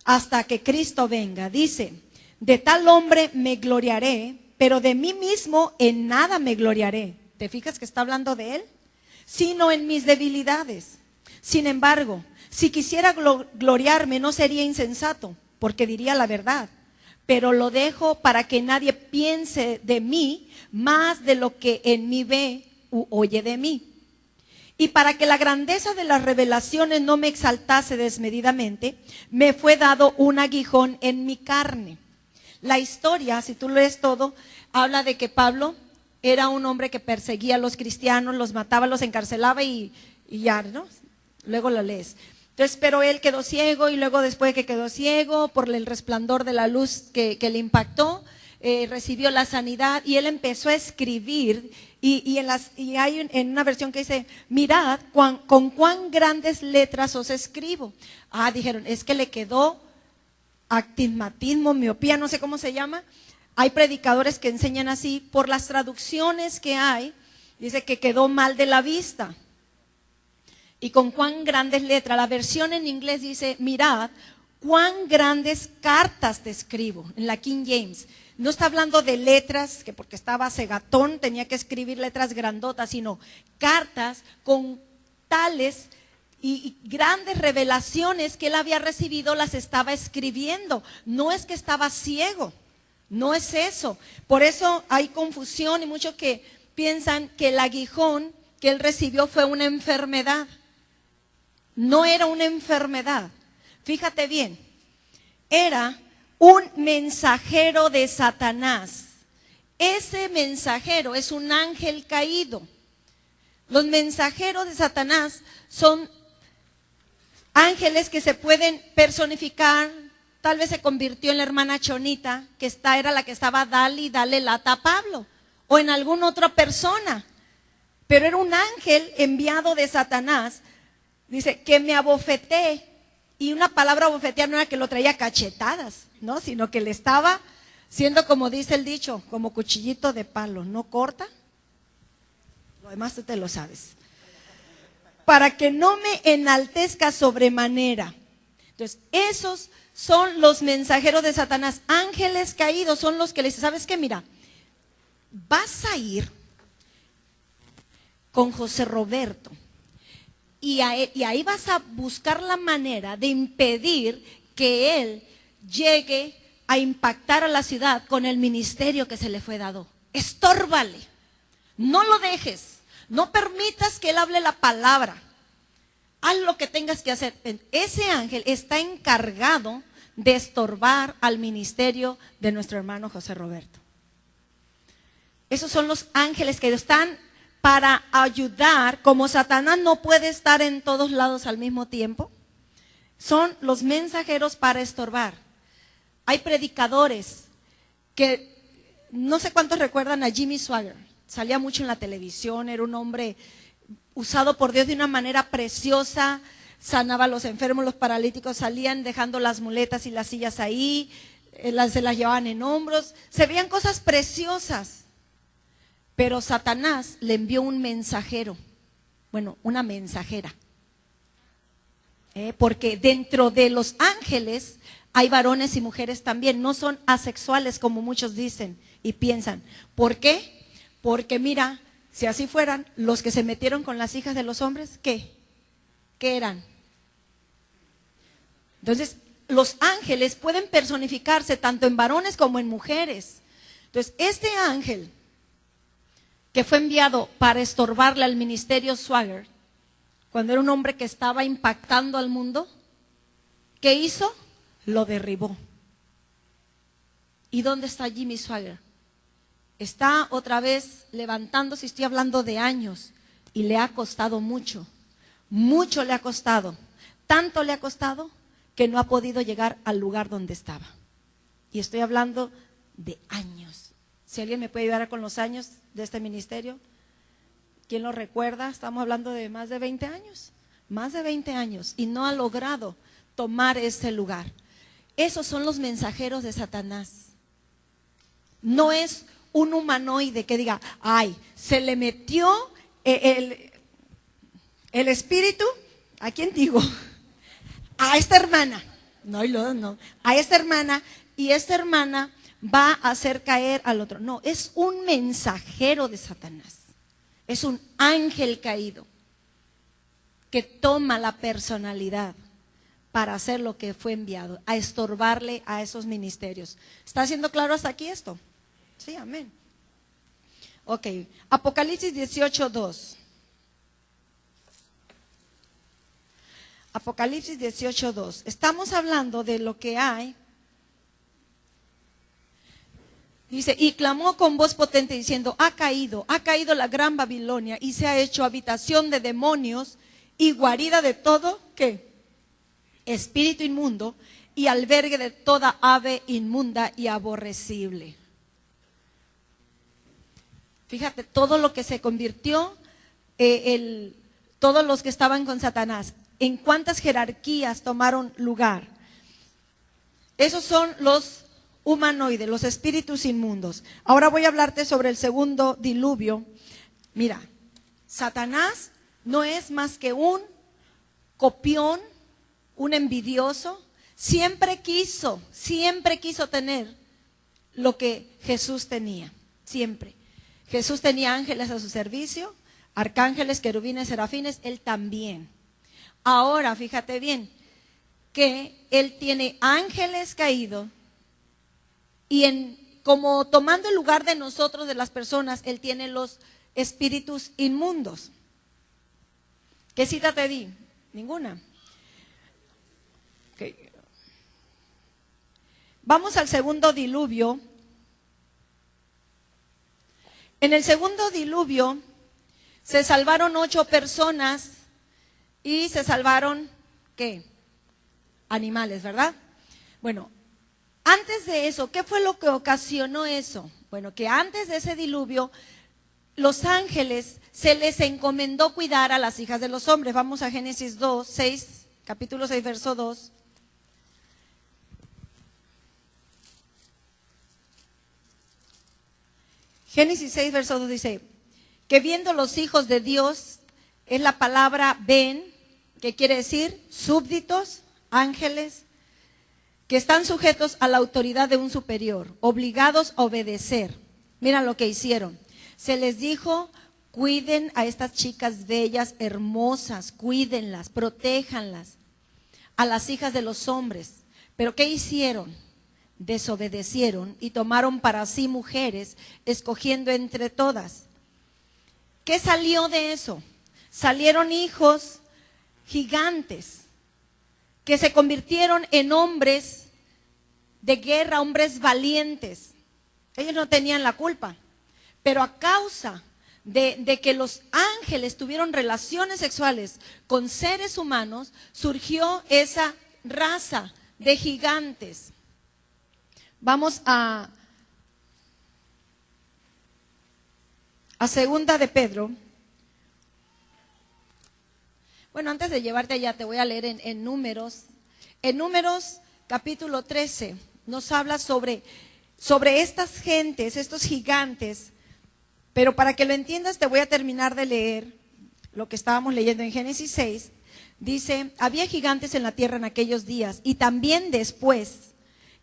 hasta que Cristo venga. Dice, de tal hombre me gloriaré, pero de mí mismo en nada me gloriaré. ¿Te fijas que está hablando de él? Sino en mis debilidades. Sin embargo, si quisiera gloriarme no sería insensato, porque diría la verdad. Pero lo dejo para que nadie piense de mí más de lo que en mí ve u oye de mí. Y para que la grandeza de las revelaciones no me exaltase desmedidamente, me fue dado un aguijón en mi carne. La historia, si tú lees todo, habla de que Pablo era un hombre que perseguía a los cristianos, los mataba, los encarcelaba y ya, ¿no? Luego lo lees. Entonces, pero él quedó ciego y luego después de que quedó ciego, por el resplandor de la luz que le impactó, recibió la sanidad y él empezó a escribir y hay en una versión que dice, mirad con cuán grandes letras os escribo. Dijeron, es que le quedó astigmatismo, miopía, no sé cómo se llama. Hay predicadores que enseñan así, por las traducciones que hay, dice que quedó mal de la vista. Y con cuán grandes letras, la versión en inglés dice, mirad, cuán grandes cartas te escribo, en la King James. No está hablando de letras, que porque estaba cegatón tenía que escribir letras grandotas, sino cartas con tales y grandes revelaciones que él había recibido, las estaba escribiendo. No es que estaba ciego, no es eso. Por eso hay confusión y muchos que piensan que el aguijón que él recibió fue una enfermedad. No era una enfermedad. Fíjate bien, era un mensajero de Satanás. Ese mensajero es un ángel caído. Los mensajeros de Satanás son ángeles que se pueden personificar. Tal vez se convirtió en la hermana Chonita, que era la que estaba dale y dale lata a Pablo, o en alguna otra persona. Pero era un ángel enviado de Satanás. Dice que me abofeté, y una palabra abofetear no era que lo traía cachetadas, ¿no? Sino que le estaba siendo, como dice el dicho, como cuchillito de palo, no corta. Lo demás tú te lo sabes. Para que no me enaltezca sobremanera. Entonces, esos son los mensajeros de Satanás, ángeles caídos, son los que le dicen, ¿sabes qué? Mira, vas a ir con José Roberto. Y ahí vas a buscar la manera de impedir que él llegue a impactar a la ciudad con el ministerio que se le fue dado. Estórbale, no lo dejes, no permitas que él hable la palabra. haz lo que tengas que hacer. Ese ángel está encargado de estorbar al ministerio de nuestro hermano José Roberto. Esos son los ángeles que están para ayudar. Como Satanás no puede estar en todos lados al mismo tiempo, son los mensajeros para estorbar. Hay predicadores que, no sé cuántos recuerdan a Jimmy Swaggart, salía mucho en la televisión, era un hombre usado por Dios de una manera preciosa, sanaba a los enfermos, los paralíticos salían dejando las muletas y las sillas ahí, se las llevaban en hombros, se veían cosas preciosas. Pero Satanás le envió un mensajero, bueno, una mensajera. Porque dentro de los ángeles hay varones y mujeres también, no son asexuales como muchos dicen y piensan. ¿Por qué? Porque mira, si así fueran, los que se metieron con las hijas de los hombres, ¿qué? ¿Qué eran? Entonces, los ángeles pueden personificarse tanto en varones como en mujeres. Entonces, este ángel que fue enviado para estorbarle al ministerio Swaggart, cuando era un hombre que estaba impactando al mundo, ¿qué hizo? Lo derribó. ¿Y dónde está Jimmy Swaggart? Está otra vez levantándose, estoy hablando de años, y le ha costado mucho, mucho le ha costado, tanto le ha costado que no ha podido llegar al lugar donde estaba. Y estoy hablando de años. Si alguien me puede ayudar con los años de este ministerio, ¿quién lo recuerda? Estamos hablando de más de 20 años, más de 20 años, y no ha logrado tomar ese lugar. Esos son los mensajeros de Satanás. No es un humanoide que diga, ay, se le metió el espíritu, ¿a quién digo? A esta hermana, no, a esta hermana, y esta hermana va a hacer caer al otro. No, es un mensajero de Satanás, es un ángel caído que toma la personalidad para hacer lo que fue enviado, a estorbarle a esos ministerios. ¿Está siendo claro hasta aquí esto? Sí, amén. Ok, Apocalipsis 18:2. Apocalipsis 18:2. Estamos hablando de lo que hay. Dice, y clamó con voz potente diciendo, ha caído la gran Babilonia y se ha hecho habitación de demonios y guarida de todo, ¿qué? Espíritu inmundo y albergue de toda ave inmunda y aborrecible. Fíjate, todo lo que se convirtió, todos los que estaban con Satanás, en cuántas jerarquías tomaron lugar. Esos son los humanoides, los espíritus inmundos. Ahora voy a hablarte sobre el segundo diluvio. Mira, Satanás no es más que un copión, un envidioso. Siempre quiso tener lo que Jesús tenía, siempre. Jesús tenía ángeles a su servicio, arcángeles, querubines, serafines, él también. Ahora, fíjate bien, que él tiene ángeles caídos y como tomando el lugar de nosotros, de las personas, él tiene los espíritus inmundos. ¿Qué cita te di? Ninguna. Okay. Vamos al segundo diluvio. En el segundo diluvio se salvaron 8 personas y se salvaron, ¿qué? Animales, ¿verdad? Bueno, antes de eso, ¿qué fue lo que ocasionó eso? Bueno, que antes de ese diluvio, los ángeles se les encomendó cuidar a las hijas de los hombres. Vamos a Génesis 2:6, capítulo 6, verso 2. Génesis 6, verso 2 dice, que viendo los hijos de Dios, es la palabra ven, que quiere decir súbditos, ángeles, que están sujetos a la autoridad de un superior, obligados a obedecer. Mira lo que hicieron. Se les dijo, cuiden a estas chicas bellas, hermosas, cuídenlas, protéjanlas, a las hijas de los hombres. Pero ¿qué hicieron? Desobedecieron y tomaron para sí mujeres, escogiendo entre todas. ¿Qué salió de eso? Salieron hijos gigantes que se convirtieron en hombres de guerra, hombres valientes. Ellos no tenían la culpa, pero a causa de que los ángeles tuvieron relaciones sexuales con seres humanos, surgió esa raza de gigantes. Vamos a segunda de Pedro. Bueno, antes de llevarte allá, te voy a leer en Números. En Números capítulo 13 nos habla sobre estas gentes, estos gigantes. Pero para que lo entiendas, te voy a terminar de leer lo que estábamos leyendo en Génesis 6. Dice, había gigantes en la tierra en aquellos días, y también después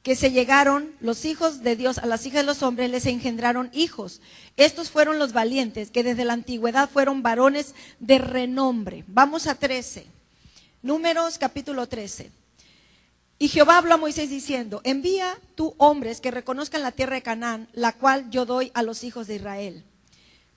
que se llegaron los hijos de Dios a las hijas de los hombres, les engendraron hijos. Estos fueron los valientes, que desde la antigüedad fueron varones de renombre. Vamos a 13. Números capítulo 13. Y Jehová habló a Moisés diciendo, envía tú hombres que reconozcan la tierra de Canaán, la cual yo doy a los hijos de Israel.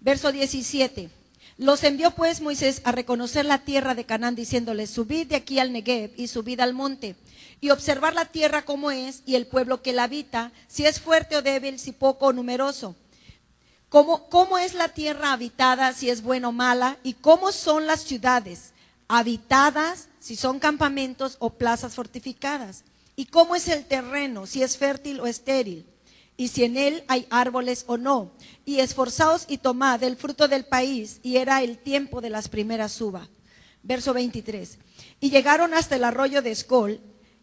Verso 17. Los envió pues Moisés a reconocer la tierra de Canaán, diciéndoles, subid de aquí al Negev y subid al monte, y observar la tierra cómo es, y el pueblo que la habita, si es fuerte o débil, si poco o numeroso. Cómo es la tierra habitada, si es buena o mala, y cómo son las ciudades habitadas, si son campamentos o plazas fortificadas, y cómo es el terreno, si es fértil o estéril, y si en él hay árboles o no, y esforzaos y tomad el fruto del país, y era el tiempo de las primeras uvas. Verso 23. Y llegaron hasta el arroyo de Escol,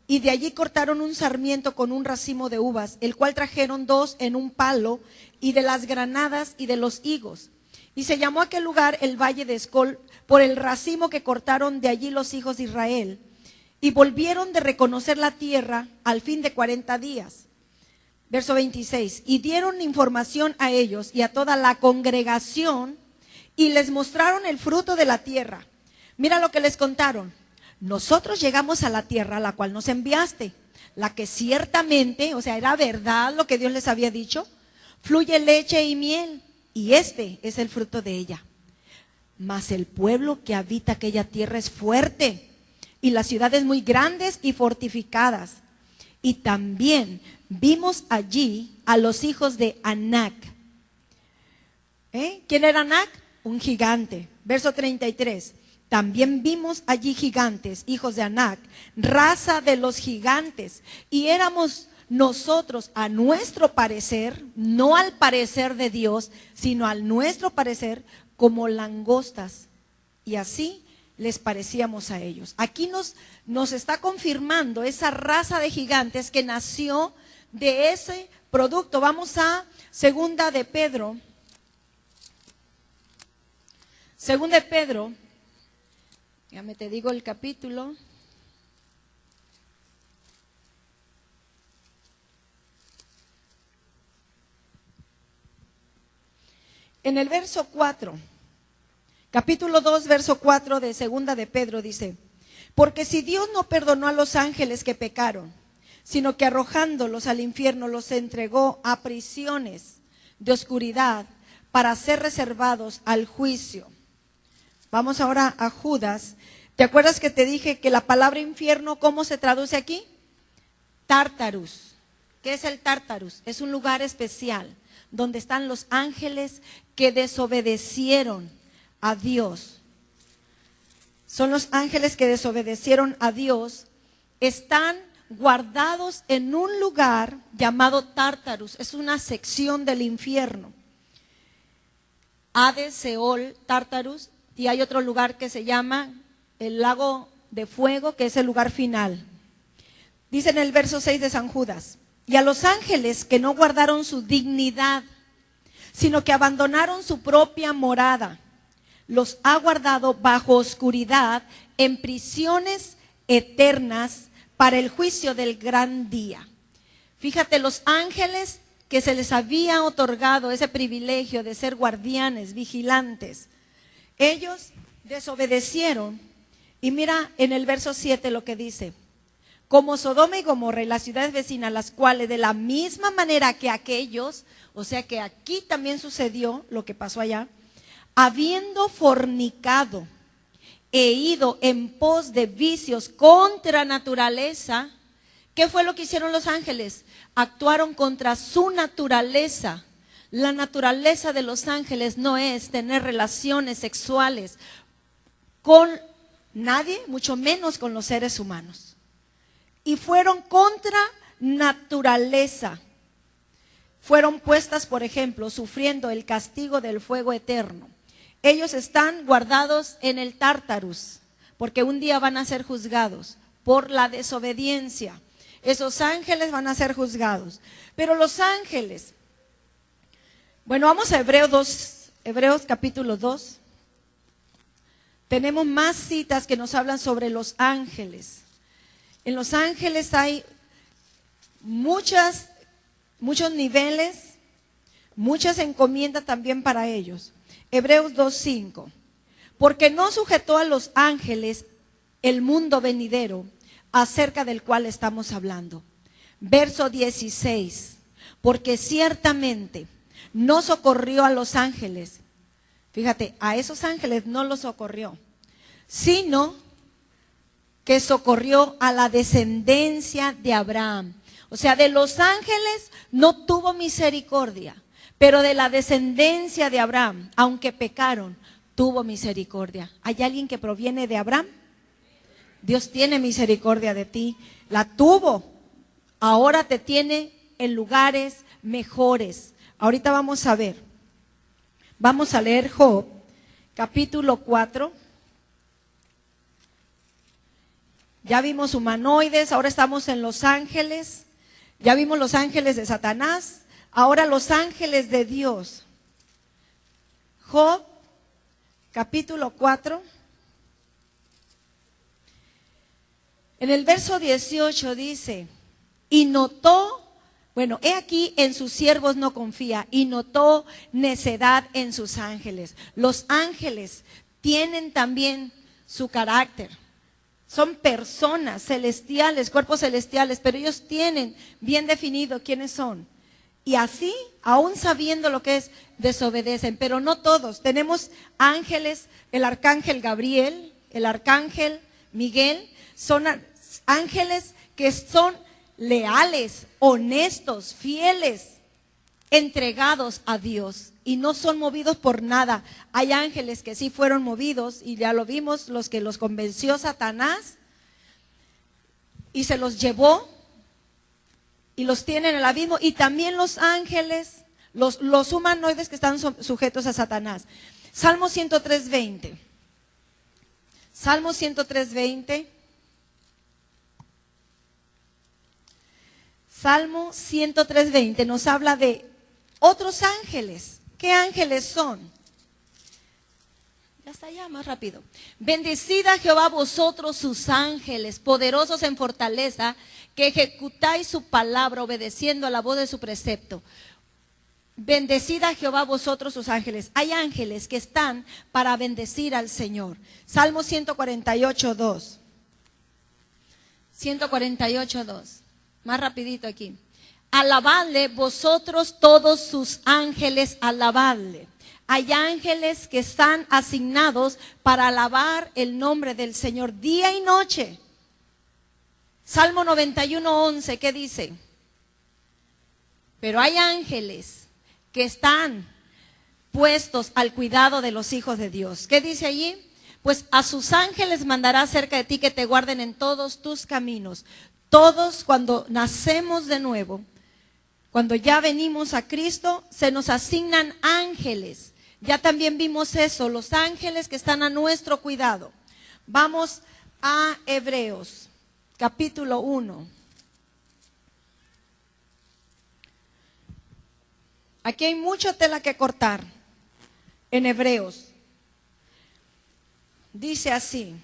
y de allí cortaron un sarmiento con un racimo de uvas, el cual trajeron 2 en un palo, y de las granadas y de los higos. Y se llamó aquel lugar el valle de Escol, por el racimo que cortaron de allí los hijos de Israel. Y volvieron de reconocer la tierra al fin de 40 días. Verso 26, y dieron información a ellos y a toda la congregación, y les mostraron el fruto de la tierra. Mira lo que les contaron. Nosotros llegamos a la tierra a la cual nos enviaste, la que ciertamente, o sea, era verdad lo que Dios les había dicho, fluye leche y miel, y este es el fruto de ella. Mas el pueblo que habita aquella tierra es fuerte, y las ciudades muy grandes y fortificadas. Y también vimos allí a los hijos de Anac. ¿Quién era Anac? Un gigante. Verso 33. También vimos allí gigantes, hijos de Anac, raza de los gigantes. Y éramos nosotros, a nuestro parecer, no al parecer de Dios, sino al nuestro parecer, como langostas. Y así les parecíamos a ellos. Aquí nos está confirmando esa raza de gigantes que nació de ese producto. Vamos a segunda de Pedro. Segunda de Pedro, ya me te digo el capítulo. En el verso 4. Capítulo 2, verso 4 de segunda de Pedro dice, porque si Dios no perdonó a los ángeles que pecaron, sino que arrojándolos al infierno los entregó a prisiones de oscuridad para ser reservados al juicio. Vamos ahora a Judas. ¿Te acuerdas que te dije que la palabra infierno, cómo se traduce aquí? Tártarus. ¿Qué es el Tártarus? Es un lugar especial donde están los ángeles que desobedecieron a Dios. Son los ángeles que desobedecieron a Dios, están guardados en un lugar llamado Tártarus. Es una sección del infierno. Hades, Seol, Tártarus, y hay otro lugar que se llama el lago de fuego, que es el lugar final. Dice en el verso 6 de San Judas, y a los ángeles que no guardaron su dignidad, sino que abandonaron su propia morada, los ha guardado bajo oscuridad en prisiones eternas para el juicio del gran día. Fíjate, los ángeles que se les había otorgado ese privilegio de ser guardianes, vigilantes, ellos desobedecieron. Y mira en el verso 7 lo que dice, como Sodoma y Gomorra y las ciudades vecinas, las cuales de la misma manera que aquellos, o sea que aquí también sucedió lo que pasó allá, habiendo fornicado e ido en pos de vicios contra naturaleza, ¿qué fue lo que hicieron los ángeles? Actuaron contra su naturaleza. La naturaleza de los ángeles no es tener relaciones sexuales con nadie, mucho menos con los seres humanos. Y fueron contra naturaleza. Fueron puestas, por ejemplo, sufriendo el castigo del fuego eterno. Ellos están guardados en el Tártarus, porque un día van a ser juzgados por la desobediencia. Esos ángeles van a ser juzgados. Pero los ángeles, bueno, vamos a Hebreos capítulo 2. Tenemos más citas que nos hablan sobre los ángeles. En los ángeles hay muchos niveles, muchas encomiendas también para ellos. Hebreos 2:5. Porque no sujetó a los ángeles el mundo venidero, acerca del cual estamos hablando. Verso 16. Porque ciertamente no socorrió a los ángeles. Fíjate, a esos ángeles no los socorrió, sino que socorrió a la descendencia de Abraham. O sea, de los ángeles no tuvo misericordia, pero de la descendencia de Abraham, aunque pecaron, tuvo misericordia. ¿Hay alguien que proviene de Abraham? Dios tiene misericordia de ti, la tuvo, ahora te tiene en lugares mejores. Ahorita vamos a ver, vamos a leer Job, capítulo 4. Ya vimos humanoides, ahora estamos en los ángeles. Ya vimos los ángeles de Satanás, ahora los ángeles de Dios. Job, capítulo 4. En el verso 18 dice, y notó, bueno, he aquí en sus siervos no confía, y notó necedad en sus ángeles. Los ángeles tienen también su carácter. Son personas celestiales, cuerpos celestiales, pero ellos tienen bien definido quiénes son. Y así, aún sabiendo lo que es, desobedecen, pero no todos. Tenemos ángeles, el arcángel Gabriel, el arcángel Miguel, son ángeles que son leales, honestos, fieles, entregados a Dios y no son movidos por nada. Hay ángeles que sí fueron movidos y ya lo vimos, los que los convenció Satanás y se los llevó y los tiene en el abismo, y también los ángeles, los humanoides que están sujetos a Satanás. Salmo 103:20. Salmo 103:20. Salmo 103:20 nos habla de otros ángeles. ¿Qué ángeles son? Ya está allá, más rápido. Bendecid a Jehová vosotros sus ángeles, poderosos en fortaleza, que ejecutáis su palabra, obedeciendo a la voz de su precepto. Bendecid a Jehová vosotros sus ángeles. Hay ángeles que están para bendecir al Señor. Salmo 148:2. 148:2. Más rapidito aquí. Alabadle vosotros todos sus ángeles, alabadle. Hay ángeles que están asignados para alabar el nombre del Señor día y noche. Salmo 91:11, ¿qué dice? Pero hay ángeles que están puestos al cuidado de los hijos de Dios. ¿Qué dice allí? Pues a sus ángeles mandará cerca de ti que te guarden en todos tus caminos. Todos cuando nacemos de nuevo, cuando ya venimos a Cristo, se nos asignan ángeles. Ya también vimos eso, los ángeles que están a nuestro cuidado. Vamos a Hebreos, capítulo 1. Aquí hay mucha tela que cortar en Hebreos. Dice así.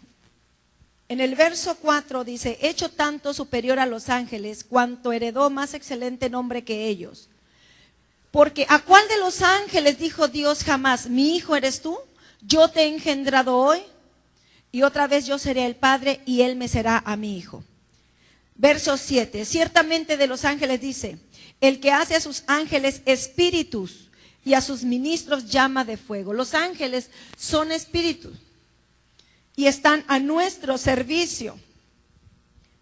En el verso 4 dice, hecho tanto superior a los ángeles, cuanto heredó más excelente nombre que ellos. Porque ¿a cuál de los ángeles dijo Dios jamás, mi hijo eres tú? Yo te he engendrado hoy, y otra vez yo seré el padre, y él me será a mi hijo. Verso 7, ciertamente de los ángeles dice, el que hace a sus ángeles espíritus, y a sus ministros llama de fuego. Los ángeles son espíritus. y están a nuestro servicio.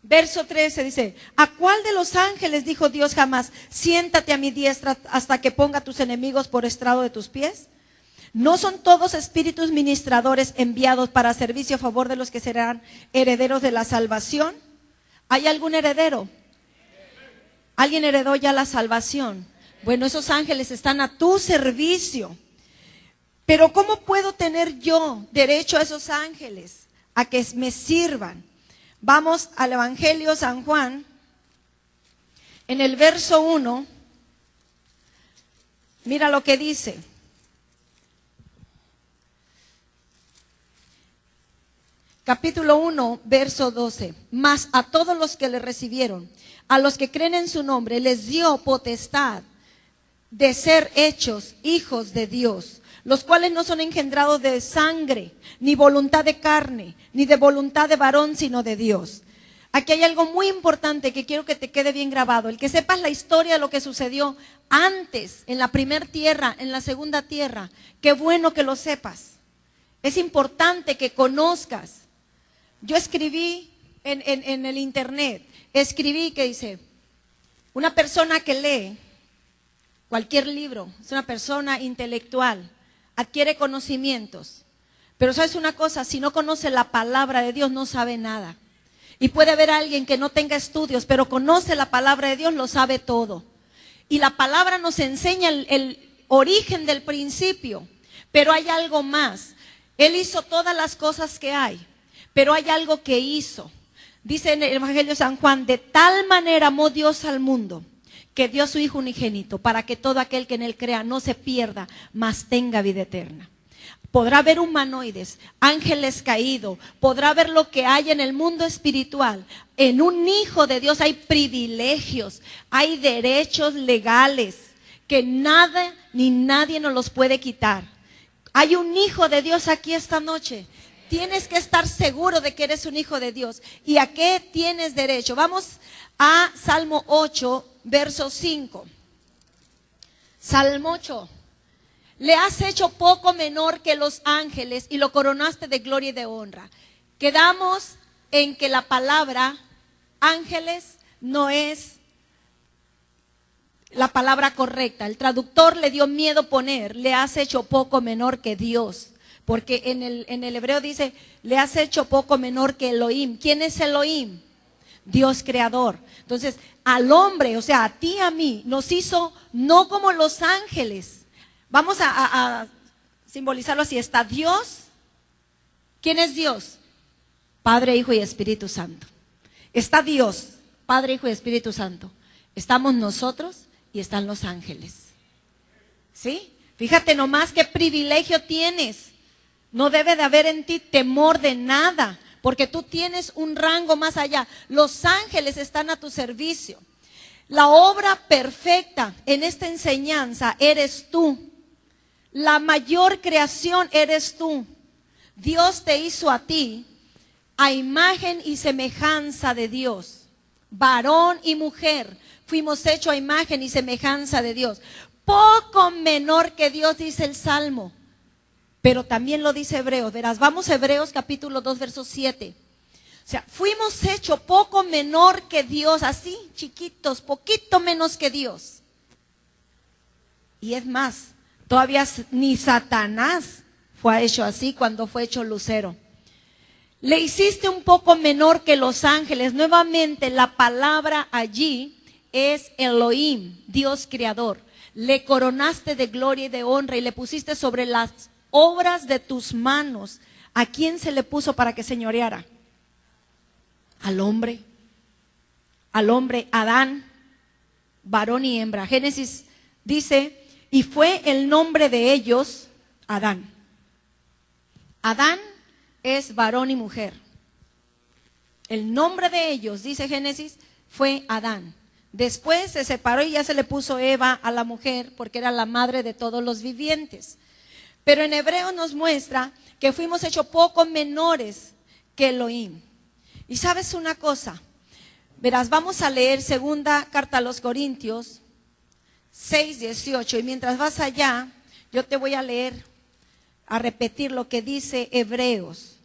Verso 13 dice, ¿a cuál de los ángeles dijo Dios jamás, siéntate a mi diestra hasta que ponga a tus enemigos por estrado de tus pies? ¿No son todos espíritus ministradores enviados para servicio a favor de los que serán herederos de la salvación? ¿Hay algún heredero? ¿Alguien heredó ya la salvación? Bueno, esos ángeles están a tu servicio. Pero ¿cómo puedo tener yo derecho a esos ángeles? A que me sirvan. Vamos al Evangelio San Juan, en el verso 1, mira lo que dice. Capítulo 1, verso 12. Mas a todos los que le recibieron, a los que creen en su nombre, les dio potestad de ser hechos hijos de Dios, los cuales no son engendrados de sangre, ni voluntad de carne, ni de voluntad de varón, sino de Dios. Aquí hay algo muy importante que quiero que te quede bien grabado. El que sepas la historia de lo que sucedió antes, en la primera tierra, en la segunda tierra. Qué bueno que lo sepas. Es importante que conozcas. Yo escribí en el internet, escribí que dice, una persona que lee cualquier libro, es una persona intelectual, adquiere conocimientos. Pero sabes una cosa, si no conoce la palabra de Dios no sabe nada. Y puede haber alguien que no tenga estudios, pero conoce la palabra de Dios, lo sabe todo. Y la palabra nos enseña el origen del principio, pero hay algo más. Él hizo todas las cosas que hay, pero hay algo que hizo. Dice en el Evangelio de San Juan, de tal manera amó Dios al mundo, que dio a su Hijo unigénito, para que todo aquel que en él crea no se pierda, mas tenga vida eterna. Podrá haber humanoides, ángeles caídos, podrá haber lo que hay en el mundo espiritual. En un hijo de Dios hay privilegios, hay derechos legales que nada ni nadie nos los puede quitar. Hay un hijo de Dios aquí esta noche. Tienes que estar seguro de que eres un hijo de Dios. ¿Y a qué tienes derecho? Vamos a Salmo 8, verso 5. Salmo 8. Le has hecho poco menor que los ángeles y lo coronaste de gloria y de honra. Quedamos en que la palabra ángeles no es la palabra correcta. El traductor le dio miedo poner, le has hecho poco menor que Dios. Porque en el hebreo dice, le has hecho poco menor que Elohim. ¿Quién es Elohim? Dios creador. Entonces, al hombre, o sea, a ti y a mí, nos hizo no como los ángeles. Vamos a simbolizarlo así. Está Dios. ¿Quién es Dios? Padre, Hijo y Espíritu Santo. Está Dios, Padre, Hijo y Espíritu Santo. Estamos nosotros y están los ángeles. ¿Sí? Fíjate nomás qué privilegio tienes. No debe de haber en ti temor de nada, porque tú tienes un rango más allá. Los ángeles están a tu servicio. La obra perfecta en esta enseñanza eres tú. La mayor creación eres tú. Dios te hizo a ti a imagen y semejanza de Dios. Varón y mujer fuimos hechos a imagen y semejanza de Dios. Poco menor que Dios, dice el Salmo. Pero también lo dice Hebreos. Verás, vamos a Hebreos capítulo 2, verso 7. O sea, fuimos hechos poco menor que Dios, así, chiquitos, poquito menos que Dios. Y es más, todavía ni Satanás fue hecho así cuando fue hecho lucero. Le hiciste un poco menor que los ángeles. Nuevamente la palabra allí es Elohim, Dios creador. Le coronaste de gloria y de honra y le pusiste sobre las obras de tus manos. ¿A quién se le puso para que señoreara? Al hombre. Al hombre, Adán, varón y hembra. Génesis dice, y fue el nombre de ellos Adán. Adán es varón y mujer. El nombre de ellos, dice Génesis, fue Adán. Después se separó y ya se le puso Eva a la mujer porque era la madre de todos los vivientes. Pero en Hebreo nos muestra que fuimos hechos poco menores que Elohim. Y sabes una cosa, verás, vamos a leer segunda carta a los Corintios 6:18 y mientras vas allá, yo te voy a leer, a repetir lo que dice Hebreos